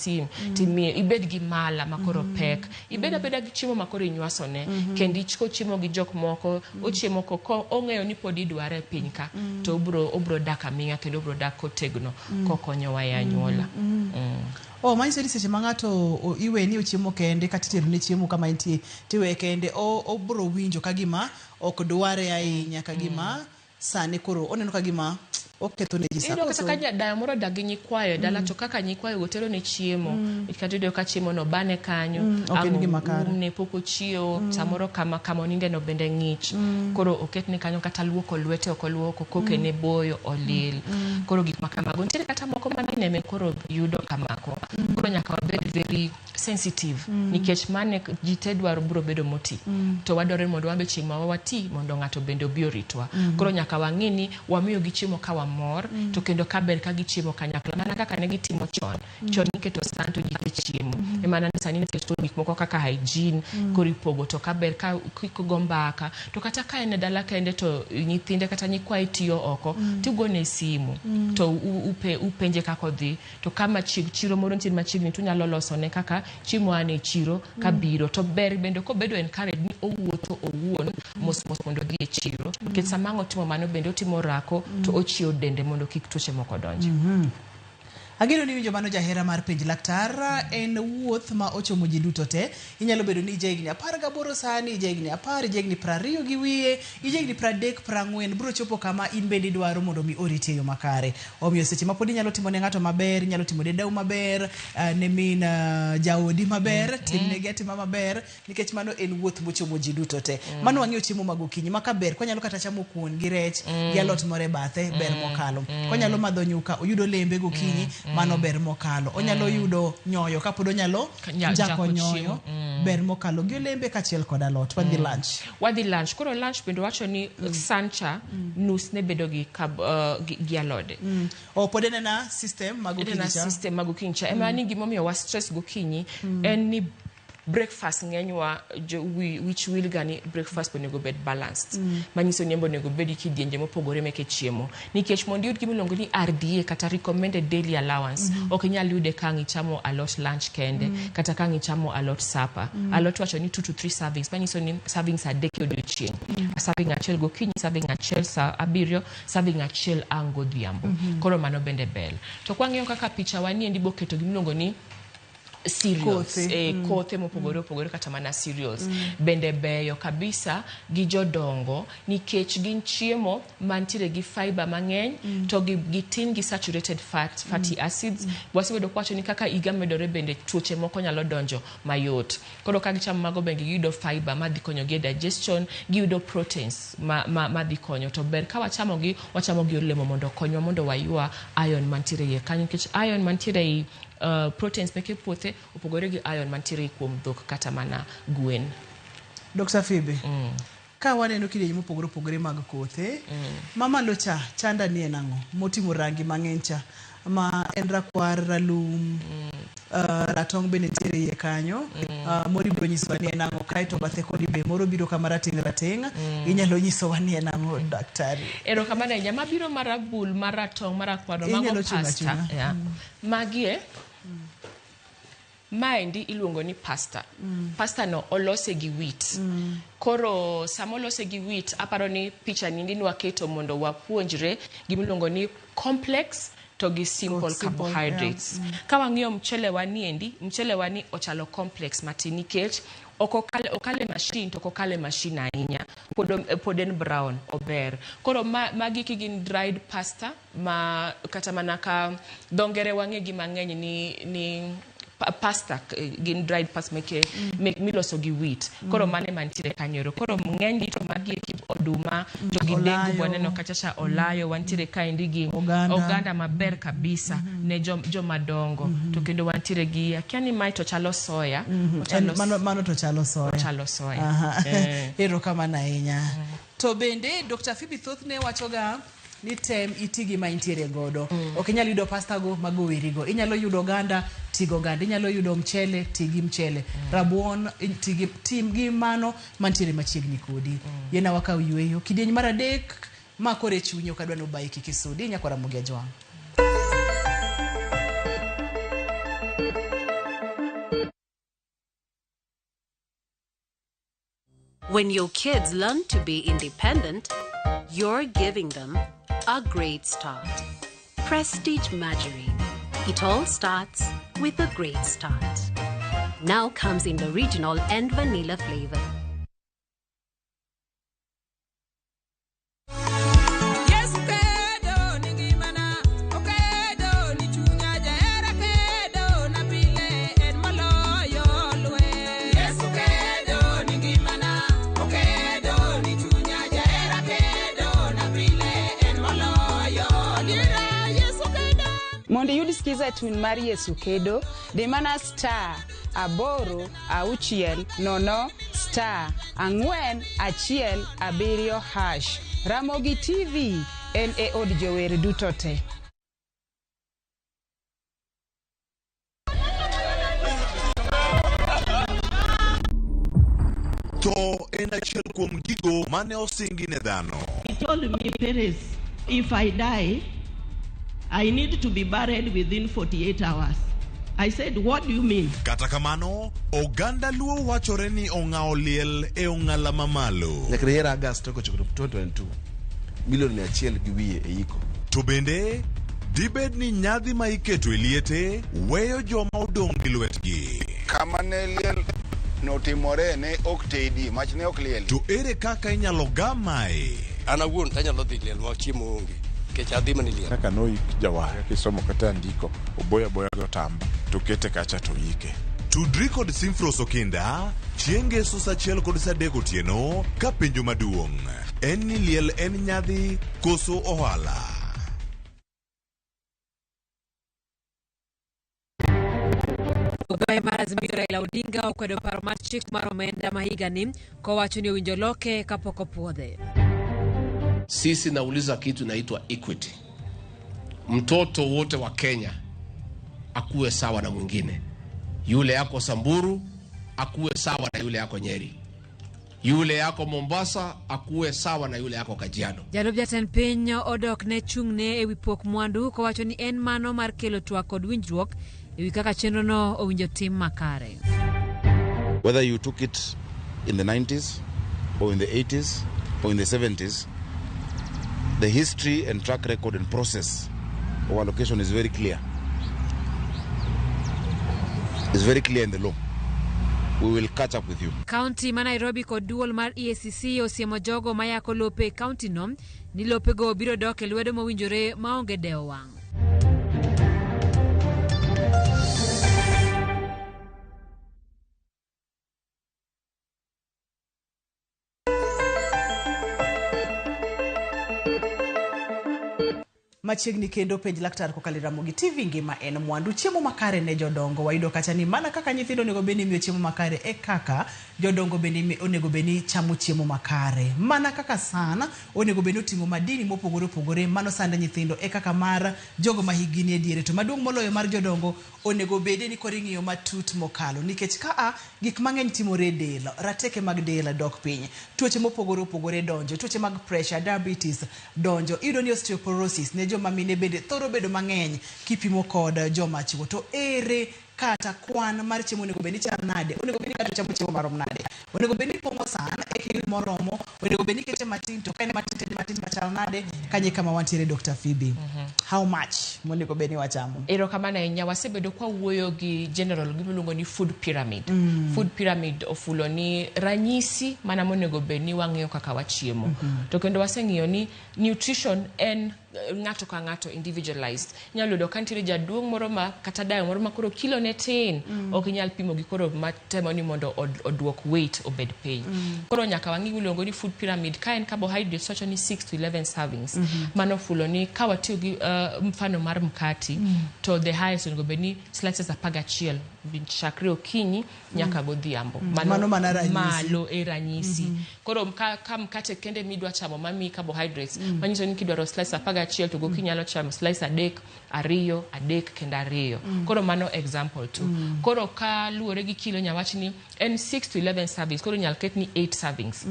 timiye ibed gi mala makoro pek ibeda gi chiemo makoro inywasone kendi chiko chiemo gi jok moko ochiemo ko ong'eyo ni pod idware piny ka to obro daka miya kendo obro dak kotegno kokonyo wa ya nyuola. Manyiso ni seche ma ng'ato iwe ni ochiemo kende kata itero ne chiemo kama intie tiwe kende obro winjo ka gima ok dware ahinya ka gima sane koro oneno ka gima oketho ne jisa. Kata kanya dayo moro dagi nyikwayo dala to kaka nyikwayo gotero ne chiemo ikatido ka chiemo no bane kanyo ne poko chio samoro kama oninde no bende ng'ich koro oket ne kanyo kata luoko lwete okoluoko koke ne boyo olil koro gik makamago nitiere kata moko mane me koro yudo kamako koro nyaka wabed very sensitive nikech mane jite dwaro bro bedo moti to wadore mondo wambe chieng' ma wati mondo ng'ato bende obio ritwa. Koro nyaka wang'ini wamiyo gi chiemo ka mor to kendo kaber ka gichiemo kanyakla mana kaka ne gitimo chon niketo santo jite chiemo emana ni sani niketo gik moko kaka hygiene kori pogo to kaber ka gombaka to kata ka ene dala kende to nyithinde kata nyikwaye tiyo oko tigone simu to upenje kako dhi to kama chiro moro ntin machiegni tunyalo loso ne kaka chiemo ane chiro kabiro to ber bende ko bedo encourage ni owuotho owuon mos mondo dhi e chiro nikech sama ng'o timo mano bende otimo rako to ochiwo dende mondo kik tuoche moko donji. Ageno ni winjo mano jahera mar penj laktar en wuoth ma ochomo ji duto te. Inyalo bedo ni jegni 18 sani, jegni 10, jegni 20 gi wiye, jegni 30, 40 bro chopo kama in bende dwaro mondo mi oriti yo makare. Omiyo seche ma pod inyalo timo ne ng'ato maber, inyalo timo ne dau maber, ne min jaodi maber, timne gi atima maber nikech mano en wuoth mochomo ji duto te. Mano wang'eyo chiemo magokinyi makaber konyalo kata chamo kuon gi rech gi alot more bathe ber mokalo. Konyalo madho nyuka oyudo lembe gokinyi mano ber mokalo. Onyalo yudo nyoyo kapod onyalo jako nyoyo ber mokalo gi lembe kachiel kod alot. Wadhi lunch. Koro lunch bendo wacho ni sancha nus ne bedo gi alode. Pod na system magokinyi cha. Ema ni gimomiyo wa stress gokinyi en ni breakfast ng'enywa which will gani breakfast bonego bed balanced. Manyiso ni bonego bed kidienje mopogore meke chiemo. Nikech mondo yud gimilongo ni RDA kata recommended daily allowance ok inyal yude ka ng'ichamo alot lunch kende kata ka ng'ichamo alot supper. Alot wacho ni 2 to 3 servings. Manyiso ni servings adek odiochieng'. Serving achiel gokinyi, serving achiel saa 7, serving achiel ang' godhiambo. Koro mano bende bel. To kwang'iyo kaka picha wani endi boketo gimilongo ni cereals, kothe mopogore kata mana cereals. Bende beyo kabisa gi jodongo nikech gin chiemo mantiere gi fiber mang'eny to gi tin gi saturated fatty acids. Wasebedo kwacho ni kaka iga medore bende tuoche moko nyalo donjo mayot. Koro ka gichamo mago bende giyudo fiber madhi konyo gi digestion, giyudo proteins madhi konyo. To ber ka wachamo gi olemo mondo konywa mondo wayua iron mantiere ye kanyo nikech iron mantiere proteins meke puothe opogore gi iron mantiere kuom dhok kata mana gwen. Dr. Phoebe, ka waneno kidienje mopogore mag kothe, mamalo cha chanda ni enang'o motimo rangi mang'eny cha ma en rakwar, ralum, ratong' bende nitiere iye kanyo, mori biro nyisowa ni enang'o kaeto bathe koni be moro biro kama rateng' inyalo nyisowa ni enang'o daktari. Erokamano ahinya mabiro marabul, maratong', marakwar, mago pasta. Magie maendi iluongo ni pasta. Pasta no olose gi wheat. Koro samolose gi wheat aparo ni picha nindi nwaketo mondo wapuonjre gimiluongo ni complex to gi simple carbohydrates. Ka wang'iyo mchele wani ochalo complex matin nikech okale machine to okale machine ahinya. Pod en brown ober. Koro magi kigin dried pasta ma kata mana ka dongere wang'e gi mang'eny ni pasta gin dried pasta miloso gi wheat. Koro mane mantiere kanyero. Koro ng'enygi to magi oduma to gi dengu waneno kachacha olayo wantiere kaendi gi oganda maber kabisa ne joma dongo. To kendo wantiere gi akiani mai to chalo soya. Mano to chalo soya. Erokamano ahinya. To bende Dr. Phoebe thothne wachoga ni tem itigi ma intiere godo. Ok inyalo yudo pasta go mago werigo. Inyalo yudo oganda, tigo oganda. Inyalo yudo mchele, tigi mchele. Rabuon, tim gi mano mantiere machiegni kodi. Yena wakaw yueyo. Kidieny mar adek, makore chunyo kadwa no baiki kisudi. Nyakwara mugia jwang. When your kids learn to be independent, you're giving them a great start. Prestige Margarine. It all starts with a great start. Now comes in the original and vanilla flavor. Mondo yud skiza tune mar Yesu Kedo, de mana star 860 star 417 hash. Ramogi TV en e od jower duto te. To en achiel kuom gigo mane osingi ne dhano. He told me, Perez, if I die, I need to be buried within 48 hours. I said, what do you mean? Kata kamano, oganda luo wachore ni ong'ao liel e ong'ala mamalo. Nyaka hera August 2022. Milioni 100 gi wiye e iko. To bende dibed ni nyadhi ma iketo e liete weyo joma odong' gi lwetgi. Kama ne liel notimore ne ok tedi, mach ne ok liel. To ere kaka inyalo gamae? An awuon tanyalo dhi liel ma chiemo onge, kech adhi mani liel. Kaka noik jawar kisomo kata ndiko, oboya go tamba, to kete kacha to ike. Tudri kod Simfros Okinda, chieng' Ngeso saa 1 kod saa 3 otieno, ka penjo maduong'. En ni liel en nyadhi koso ohala? Ogaye mar Azimio Raila Odinga okwedo paro mar chik mar omenda ma higani kowacho ni owinjo loke kapok opuodhe. Sisi nauliza kitu inaitwa equity. Mtoto wote wa Kenya akuwe sawa na mwingine. Yule yako Samburu akuwe sawa na yule yako Nyeri. Yule yako Mombasa akuwe sawa na yule yako Kajiado. Jalub jatend piny odok ne chung'ne ewi pok mwandu kowacho ni en mano mar kelo twak kod winjruok ewi kaka chenrono owinjo tim makare. Whether you took it in the 90s or in the 80s or in the 70s, the history and track record and process of allocation is very clear. It's very clear in the law. We will catch up with you. County ma Nairobi kod duol mar EACC osiemo jogo mayako lope county no ni lopego biro dok e lwedo mowinjore maonge dewo wang'. Machiegni kendo penj laktar kokalo Ramogi TV ngima en mwandu. Chiemo makare ne jodongo wayudo kacha ni mana kaka nyithindo onego beni miyo chiemo makare e kaka jodongo beni onego beni chamo chiemo makare. Mana kaka sana onego beni oting'o madini mopogore opogore mano sande nyithindo e kaka mar jogo ma higini e diere to maduong' moloyo mar jodongo onego bedi ni kori ng'iyo matut mokalo nikech gik mang'eny timore e del, rateke mag del dok piny, tuoche mopogore opogore donjo, tuoche mag pressure, diabetes donjo, iyudo ni osteoporosis ne joma mine bende thoro bedo mang'eny kipimo kod joma chwo. To ere kata kwan mar chiemo onego beni cham nade? Onego beni kata chamo chiemo marom nade? Onego beni pongo sana e kiyud moromo, onego beni kete matin to kane matin machal nade? Kanye kama wantiere Dr. Phoebe. How much monego beni wachamo? Ero kama na inya wasebedo kwa wuoyo gi general gimiluongo ni food pyramid. Food pyramid ofulo ni ranyisi mana monego beni wang'iyo kaka wachiemo. To kendo waseng'iyo ni nutrition en ng'ato ka ng'ato individualized. Nyalo do kantire jaduong' moro ma kata dayo moro ma koro kilo ne tin ok nyal pimo gi koro matemo ni mondo odwok weight obed piny. Koro nyaka wangi iluongo ni food pyramid ka en carbohydrates wacho ni 6 to 11 servings. Mano fulo ni ka watiyo gi mfano mar mkati to the highest onego bed ni slices 11 chakre okinyi nyaka godhiambo. Mano mana ranyisi. Malo e ranyisi. Koro ka mkate kende midwa chamo mami carbohydrates manyiso ni kidwaro slice 11 to gokinyi nyalo chamo slice 3, 2 kenda 2. Koro mano example tu. Koro ka luore gi kilo nyawachi ni en 6 to 11 servings. Koro nyal ket ni 8 servings.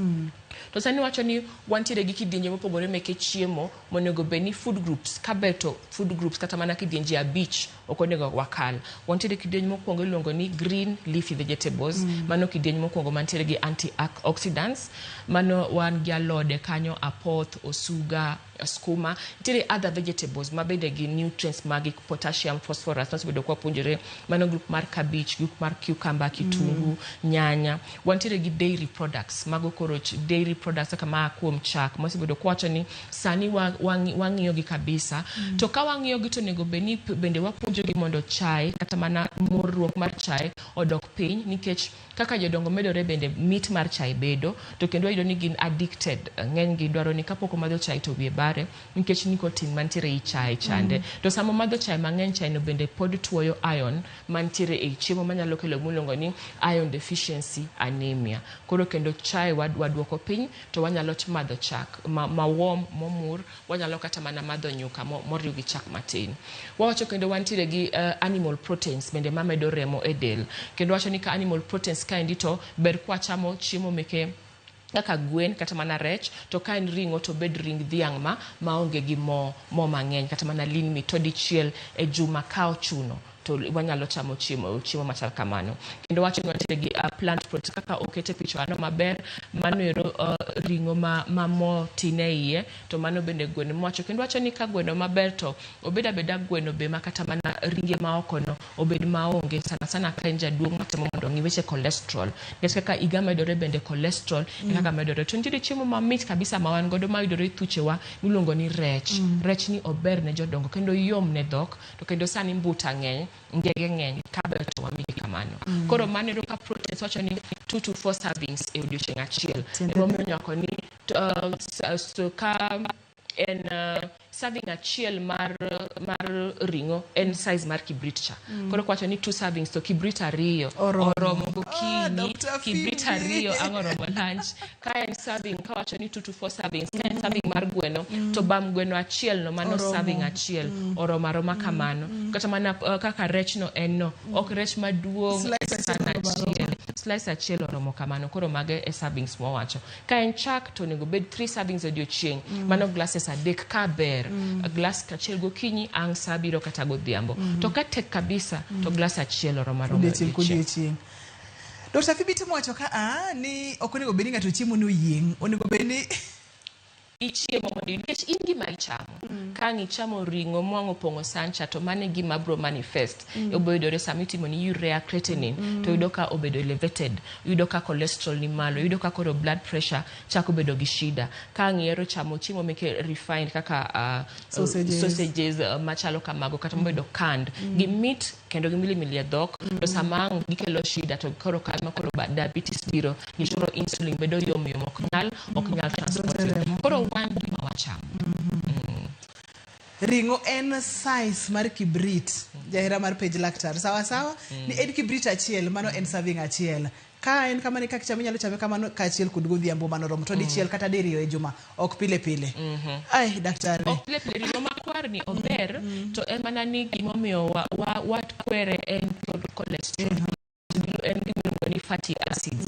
To sani wacho ni wantiere gi kidienje mopogore meke chiemo monego beni food groups kabeto food groups kata mana kidienje abich okonego wakal. Wantiere kidienje mokwongo iluongo ni green leafy vegetables. Mano kidienje mokwongo mantiere gi antioxidants. Mano wan gi alode kanyo, apoth, osuga, skuma. Tiere other vegetables mabende gi nutrients magi potassium, phosphorus. Nasibedo kwa punjere mano group mar cabbage, group mar cucumber, kitungu, nyanya. Wantiere gi dairy products. Mago koro dairy products kama kuom chak. Masibedo kwa wacho ni sani wang'iyo gi kabisa. To ka wang'iyo gi to nego beni bende wapunjo gi mondo chai kata mana morruok mar chai odok piny nikech kaka jodongo medore bende mit mar chai bedo to kendo wayudo ni gin addicted. Ng'eny gi dwaro ni kapoko madho chai to wie bare nikech nicotine mantiere i chai chande. To samo madho chai mang'eny chai no bende pod tuoyo iron mantiere e chiemo manyalo kelo mulongo ni iron deficiency anemia. Koro kendo chai wadwoko piny to wanyalo madho chak ma warm momur, wanyalo kata mana madho nyuka moriw gi chak matin. Wawacho kendo wantiere gi animal proteins bende mamedo remo e del. Kendo wacho ni ka animal proteins ka endi to ber kwa chamo chiemo meke kaka gwen kata mana rech to ka en ringo to bed ring dhiang' maonge gi mo mang'eny kata mana lean meat to dichiel e juma ka ochuno to wanyalo chamo chiemo machal kamano. Kendo wacho ni wantiere gi plant protein kaka okete picha ano maber, mano ero ring'o ma mo tine iye, to mano bende gweno mwacho. Kendo wacho ni ka gweno maber to obeda gweno be makata mana ringe ma oko no obed maonge sana ka en jaduong' matemo mondo ng'i weche cholesterol. Nikech kaka iga medore bende cholesterol kaka medore. To nitie chiemo mamit kabisa ma wan godo ma yudore thuchewa miluongo ni rech. Rech ni ober ne jodongo kendo yom ne dhok, to kendo sani mbuta ng'eny, ngege ng'eny, kaber to wamigi kamano. Koro mano ero ka protein wacho ni 2 to 4 servings e odiochieng' achiel. Emomiyo nyako ni so ka en serving achiel mar ringo en size mar kibrit cha. Koro kwacho ni 2 servings to kibrit ariyo oromo gokinyi, kibrit ariyo ang'oromo lunch. Ka en serving ka wacho ni 2 to 4 servings, ka en serving mar gweno to bam gweno achiel no mano serving achiel oromo kamano. Kata mana kaka rech no en no ok rech maduong' sana achiel, slice achiel oromo kamano. Koro mage e servings mo wacho. Ka en chak to nego bed 3 servings odiochieng', mano glasses adek ka ber. Glass kachiel gokinyi ang' saa biro kata godhiambo. To ka tek kabisa to glass achiel oromo odiochieng'. Dr. Phoebe timo wacho ka ni ok onego bed ni ng'ato chiemo no yieng', onego bed ni ichiemo mondo nikech in gima ichamo. Ka ichamo ring'o mwang'o pongo sancha to mane gima bro manifest. Obedore samitimo ni urea creatinine to yudo ka obedo elevated, yudo ka cholesterol ni malo, yudo ka koro blood pressure chako bedo gi shida. Ka ng'iero chamo chiemo meke refined kaka sausages machalo kamago kata mobedo canned gi meat kendo gi milimili dhok, to samang gikelo shida to koro diabetes biro, gichoro insulin bedo yom ok nyal transport. Koro wan gima wachamo. Ringo en size mar kibrit, jahera mar page laktar. Sawa ni en kibrit achiel, mano en serving achiel. Ka en kamani kaka chamo nyalo chame kamano ka achiel kod godhiambo mano romo to dichiel kata diriyo e juma, ok pile. Ai daktari. Ok pile ringo makwar ni ober, to en mana ni gimomiyo wat kwere en cholesterol. En gimomiyo fatty acids.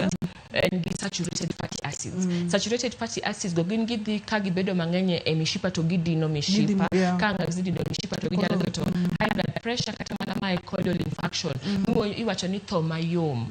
And saturated fatty acids. Saturated fatty acids go gin gidhi ka gibedo mang'eny e mishipa to gidino mishipa. Ka ngazidino mishipa to ginyalo keto high blood pressure kata mana myocardial infarction. Iwacho ni tho mayom.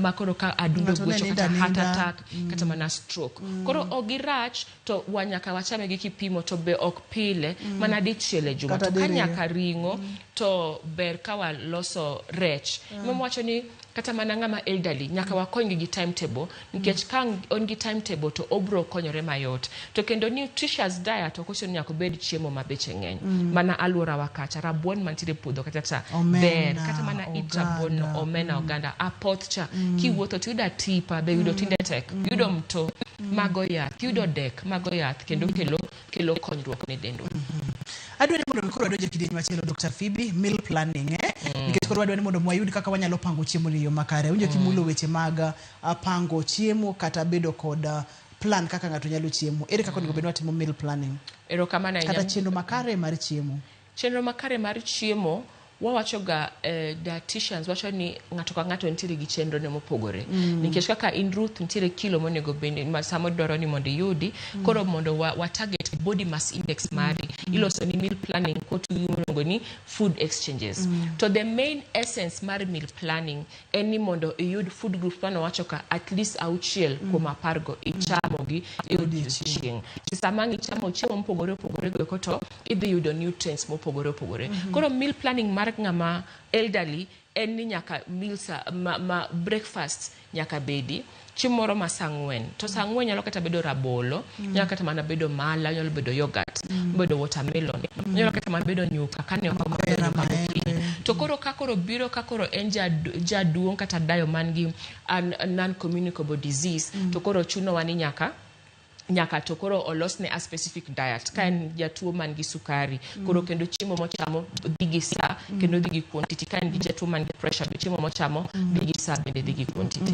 Ma koro ka adundo gwecho kata heart attack kata mana stroke. Koro ogirach to wanyaka wachame gi kipimo to be ok pile mana dichiel e juma. To ka nyaka ringo to ber ka waloso rech. Wacho ni kata mana ng'ama elderly nyaka wakony gi timetable, nikech ka on gi timetable to obro konyore mayot. To kendo nutritious diet okoso nyaka bed chiemo mabeche ng'eny. Mana aluora wakacha rabuon mantiere puodho kata ber kata mana rabuon omena oganda apoth cha kiwuotho to yudo tipa be yudo tinde tek, yudo mto mago yath, yudo dek mago yath kendo kelo konyruok ne dendo. Adwani mondo koro adonje kidieny machielo Dr. Phoebe, meal planning nikech koro adwani mondo mwayud kaka wanyalo pango chiemo ni yo makare. Unjo kimulo weche mag pango chiemo kata bedo kod plan kaka ng'ato nyalo chiemo. Ere kaka onego bed watimo meal planning? Erokamano kata chenro makare mar chiemo. Chenro makare mar chiemo wawacho ga dietitians wacho ni ng'ato ka ng'ato nitiere gi chenro ne mopogore. Nikech kaka in Ruth nitiere kilo monego bende samo dwaro ni mondo yudi, koro mondo wa target body mass index mari iloso ni meal planning kotu yumongo ni food exchanges. To the main essence mar meal planning en ni mondo yud food group pano wacho ka at least auchiel kuom apargo ichamo gi e odiochieng'. Samangi chamo chiemo mopogore go koto idhi yudo nutrients mopogore. Koro meal planning mar ng'ama elderly en ni nyaka meals ma breakfast nyaka bedi chiemo moro ma saa 4 to saa 4 nyalo kata bedo rabolo, nyalo kata mana bedo mala, nyalo bedo yogurt, bedo watermelon, nyalo kata mana bedo nyuka kane ok maber. To koro biro en jaduong' kata dayo man gi non communicable disease to koro chuno wani nyaka to koro olosne a specific diet. Ka en jatuo man gi sukari koro kendo chiemo mochamo digi saa kendo digi quantity. Ka en jatuo man gi pressure chiemo mochamo digi saa bende digi quantity.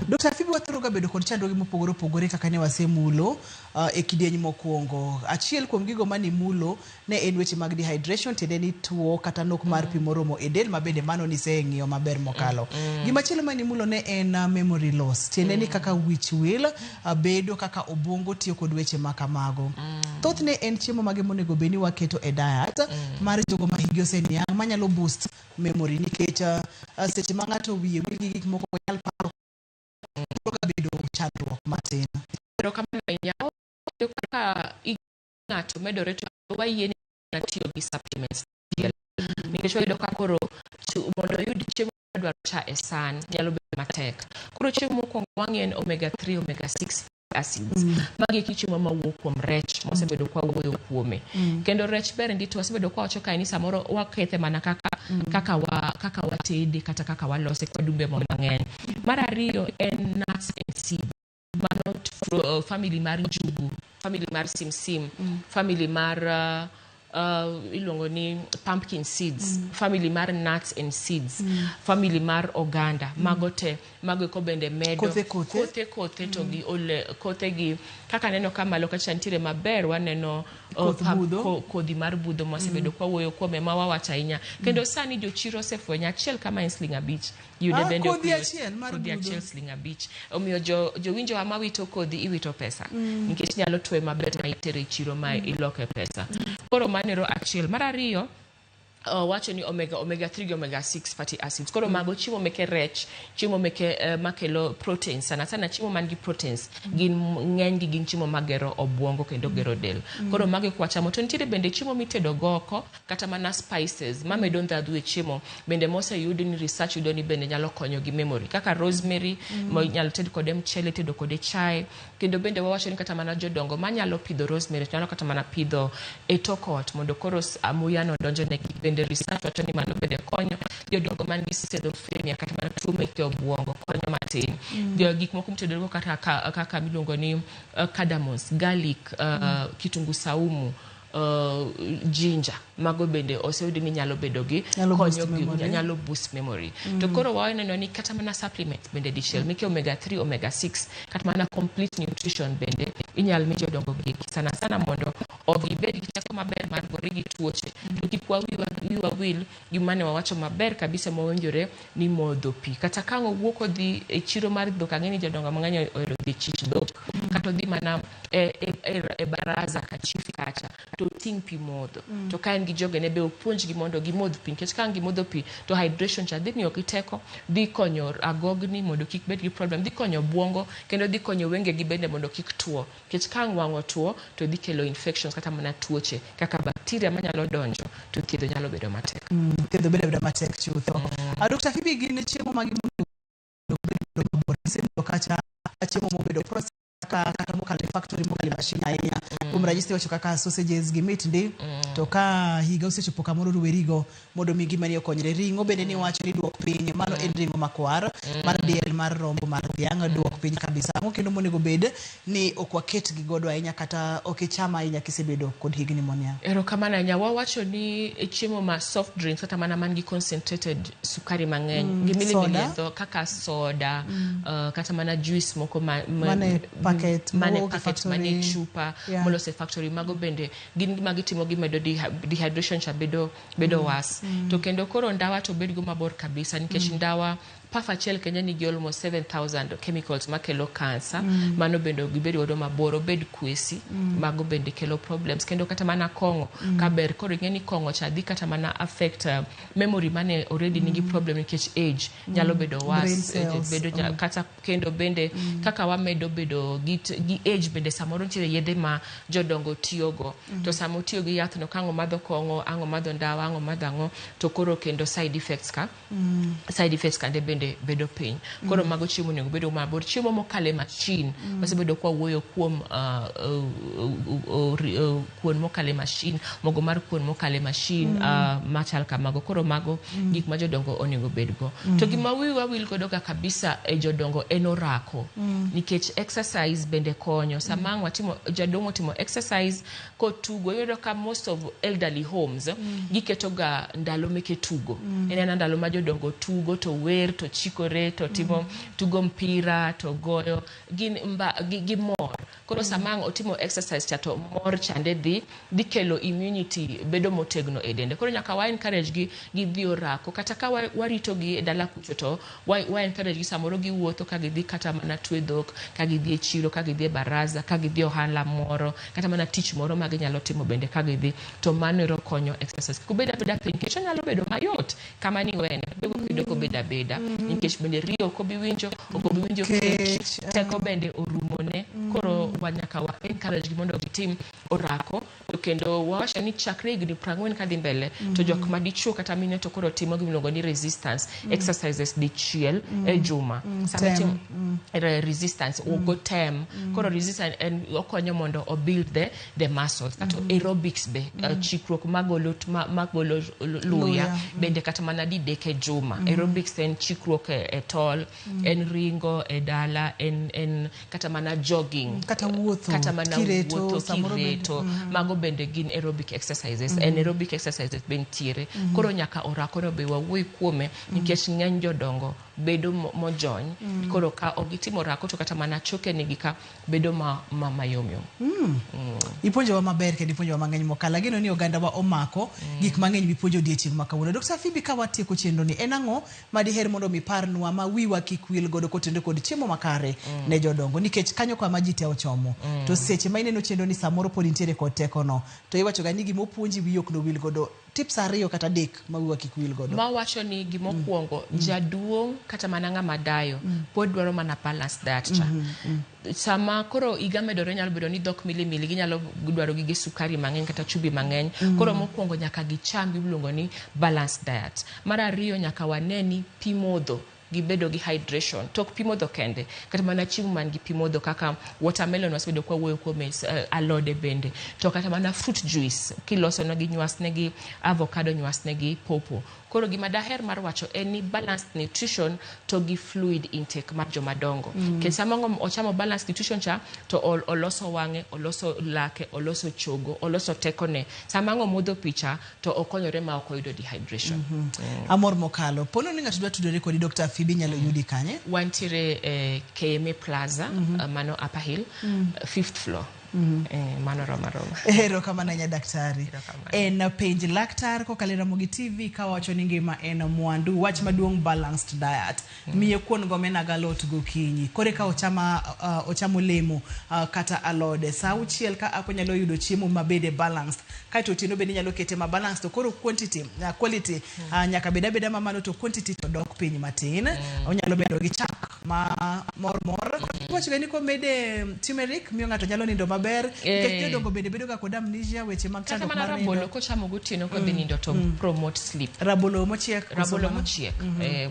Dr. Fibi wathiroga bedo kod chandruoge mopogore opogore kaka ne wasemulo e kidieny mokwongo. Achiel kuom gigo mani mulo ne en weche mag dehydration, tiende ni tuo kata nok mar pi moromo e del, ma bende mano niseng'iyo maber mokalo. Gimachielo mani mulo ne en memory loss, tiende ni kaka wich wil bedo kaka obwongo tiyo kod weche makamago. Thothne en chiemo mage monego beni waketo e diet mar jogo ma higi oseniang' manyalo boost memory, nikech seche ma ng'ato wiye wil gi gik moko nyal paro ka bedo chandruok matin. Pero kamano inyalo kaka ng'ato medore to wayie ni tiyo gi supplements nikech wayudo ka koro mondo yud chiemo madwaro cha e san nyalo bedo matek. Koro chiemo mokwongo wang'en omega 3 omega 6 acids. Magi chiemo mawuok kuom rech mosebedo kwa wuoyo kuome. Kendo rech ber ndito wasebedo kwa wacho kae ni samoro wakethe mana kaka watede kata kaka walose kwa dumbe mang'eny. Mar ariyo en nuts and seeds. Mano family mar njugu, family mar simsim, family mar ilongo ni pumpkin seeds, madhi mar nuts and seeds, family mar oganda, mago ko bende medo kothe to gi ole kothe gi kaka neno kama lokacha nitire maber waneno kodhi mar budho mosebedo kwa wuoyo kuome ma wawacho ahinya. Kendo sani jochiro osefwenyo achiel kama en siling abich. Yude bende kodhi achiel siling abich. Omiyo jowinjo wa mawito kodhi iwito pesa. Nikech nyalo twe maber ma itere chiro ma iloke pesa. Koro manero achiel. Mar ariyo wacho ni omega 3 omega 6 fatty acids. Koro mago chiemo meke rech, chiemo meke makelo proteins. Sana chiemo man gi proteins gin ng'eny gi gin chiemo magero obwongo kendo gero del. Koro mago kwachamo. To nitiere bende chiemo mitedo goko kata mana spices mamedo ndhadhu e chiemo. Bende moseyudi ni research yudo ni bende nyalo konyo gi memory. Kaka rosemary nyalo ted kode mchele, tedo kode chai. Kendo bende wawacho ni kata mana jodongo manyalo pidho rosemary, nyalo kata mana pidho e tokot mondo koro muya no donjo ne bende research wacho ni mano bende konyo jodongo man gi schizophrenia kata mana tuo mek obwongo konyo matin. Gik moko mtedo kaka miluongo ni cardamoms, garlic, kitungu saumu, ginger, mago bende oseyudi ni nyalo bedo gi konyo gi nyalo boost memory. To koro waneno ni kata mana supplement bende dichiel mike omega 3 omega 6 kata mana complete nutrition bende inyal mi jodongo gi sana mondo obed gi teko maber mar gore gi tuoche. To kipwa wiwa wil gimane wawacho maber kabisa mowinjore ni modho pi. Kata kango wuok odhi e chiro mar dhok, ang'eni jodongo mang'eny ohero dhi chich dhok kata odhi mana e baraza ka chief kacha to ting pi modho. To ka en gi joge ne be opuonj gi mondo gimodh pi, nikech ka gimodho pi to hydration cha dhi miyo gi teko, dhi konyo agogni mondo kik bed gi problem, dhi konyo obwongo kendo dhi konyo wenge gi bende mondo kik tuo. Nikech ka wang'o tuo to dhi kelo infections kata mana tuoche kaka bacteria manyalo donjo to thiedho nyalo bedo matek. Thiedho bedo matek chutho. Dr. Fibi, gin chiemo magi mondo bedo mabor sendo kacha chiemo mobedo process kata mokale factory mokale machine ahinya. Kuom ranyisi wacho kaka sausages gi meat ndi to ka higa osechopo kamoro ruwerigo mondo mi gima ni okonyre. Ring'o bende ni wacho ni duok piny, mano en ring'o makwar mar diel, mar rombo, mar dhiang', duok piny kabisa. Kendo monego bed ni ok waket gi godo ahinya kata ok ichama ahinya kisebedo kod higni moniang'. Erokamano ahinya. Wawacho ni chiemo ma soft drinks kata mana man gi concentrated sukari mang'eny gimilimiliedho kaka soda kata mana juice moko mane packet mane chupa molose factory, mago bende gin gima gitimo gimedo dehydration cha bedo was. To kendo koro ndawa to bedgo mabor kabisa nikech ndawa puff achiel kenya nigi almost 7,000 chemicals makelo cancer. Mano bende gibedo godo mabor, bed kwesi, mago bende kelo problems. Kendo kata mana kong'o kaber, koro ing'eni kong'o cha dhi kata mana affect memory mane already nigi problem nikech age nyalo bedo was, bedo kata kendo bende kaka wamedo bedo gi age bende samoro nitiere yedhe ma jodongo tiyogo. To samo tiyo gi yath no kango madho kong'o, ango madho ndawa, ango madho ang'o, to koro kendo side effects kande bende bedo piny. Koro mago chiemo nego bedo mabor. Chiemo mokale machine wasebedo kwa wuoyo kuom kuon mokale machine, mogo mar kuon mokale machine, machal kamago. Koro mago gik ma jodongo onego bedgo. To gima wiwa wil godo kabisa e jodongo en orako. Nikech exercise bende konyo. Samang jadongo timo exercise ko tugo, yudo ka most of elderly homes giketo ga ndalo meke tugo. En ndalo ma jodongo tugo to wer to to chikore to timo tugo mpira to goyo gi mor. Koro samang otimo exercise cha to mor chande dhi kelo immunity bedo motegno e dende. Koro nyaka wa encourage gi dhi orako kata ka warito gi e dala kucho to wa encourage gi samoro gi wuotho ka gi dhi kata mana twe dhok, ka gi dhi e chiro, ka gi dhi e baraza, ka gi dhi ohala moro, kata mana tich moro ma ginyalo timo bende ka gi dhi to mano ero konyo exercise. Kubeda piny kecho nyalo bedo mayot kama ni wene bego kidoko beda nikech bende rio okobiwinjo kech teko bende orumone. Koro wanyaka wa encourage gi mondo gitim orako to kendo wawacha ni chakre higni 40 kadhi mbele to jok madichuo kata mine to koro timo gimiluongo ni resistance exercises dichiel e juma. Sama tim resistance go tem. Koro resistance en okonyo mondo o build the muscles. Kato aerobics be chikruok magolo luya bende kata mana dideke juma. Aerobics en chikruok e tol, en ringo e dala, en kata mana jogging, kata mana kireto mago bende gin aerobic exercises. En aerobic exercises bentiere. Koro nyaka orako no be wawuoy kuome nikech ng'eny jodongo bedo mojony. Koro ka ogitimo orako to kata mana choke nigi ka bedo mayomyom. Ipuonjo wa maber kendo ipuonjo wa mang'eny mokala. Gino ni oganda wa omako gik mang'eny mipuonjo odiochieng' makawuono. Dr. Phoebe ka watieko chenro ni en ang'o madiher mondo miparnwa ma wiwa kik wil godo kotende kod chiemo makare ne jodongo nikech kanyo kwa maji te ochomo. To seche ma ineno chenro ni samoro pod intiere kod teko no to iwacho ga ni gimopuonji wiyi ok no wil godo. Tips ariyo kata dek ma wiwa kik wil godo. Ma wacho ni gimokuongo jaduong' kata mana ng'ama dayo pod dwaro mana balance diet cha. Sama koro iga medore nyalo bedo ni dhok milimili ginyalo dwaro gige sukari mang'eny kata chumbi mang'eny. Koro mokuongo nyaka gicham giluongo ni balance diet. Mar ariyo nyaka waneni pi modho gibedo gi hydration. Tok pi modho kende kata mana chiemo man gi pi modho kaka watermelon wasebedo kwa wuoyo kuom alode bende. To kata mana fruit juice kiloso na gi nywasne gi avocado nywasne gi popo. Koro gima daher mar wacho en ni balanced nutrition to gi fluid intake mar jomadongo. Sama ochamo balanced nutrition cha to oloso wang'e, oloso lake, oloso chogo, oloso tekone. Sama modho picha to okonyore ma ok oyudo dehydration. Amor mokalo. Pono ni ng'ato dwa tudore kodi Dr. Phoebe nyalo yudi kanye? Wantiere KMA Plaza, mano Upper Hill, 5th floor. Mano roma. Ero kama nanya daktari. En page laktar ko kalera mogi TV ka wacho ni ngima en mwandu wach maduong balanced diet. Miye kuon gomena galot gokinyi. Kore ka ochamo lemo kata alode. Sa uchiel ka akonyalo yudo chiemo mabede balanced. Kaito tino bende nyalo kete ma balanced to koro quality nyaka beda mamano to quantity to dok piny matin. Onyalo bedo gi chak ma mor. Wacho gani ko mede turmeric miyo ng'ato nyalo nindo maber ke jodongo bende bedo ga kod amnesia weche mag chando mar nindo. Rabolo ko chamo gotieno ko nindo to promote sleep. Rabolo mochiek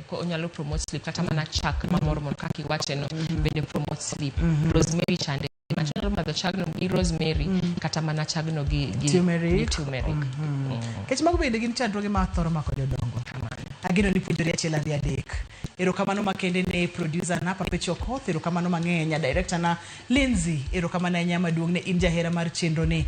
ko onyalo promote sleep kata mana chak mamor kaki wache no bende promote sleep. Rosemary chande machalo madho chagno gi rosemary kata mana chagno gi turmeric. Kech mago bende gin chandruoge ma thoro mako jodongo. Agino ni puonjori achiel ariyo adek. Erokamano makende ne producer na Perpetual Koth, erokamano mang'eny director na Lindsay, erokamano nya maduong' ne in jahera mar chenro ni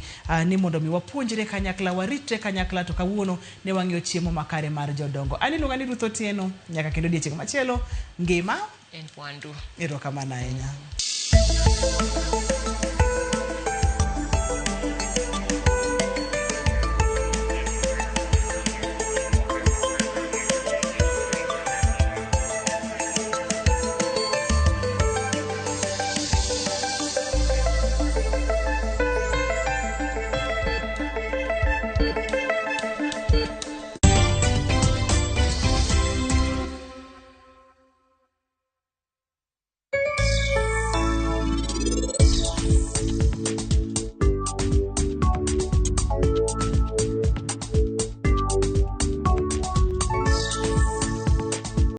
mondo mi wapuonjre kanyakla waritre kanyakla to kawuono ne wang'eyo chiemo makare mar jodongo. Ani luonga ni Ruth Otieno nyaka kendo odiochieng' machielo ngima en mwandu. Erokamano ahinya.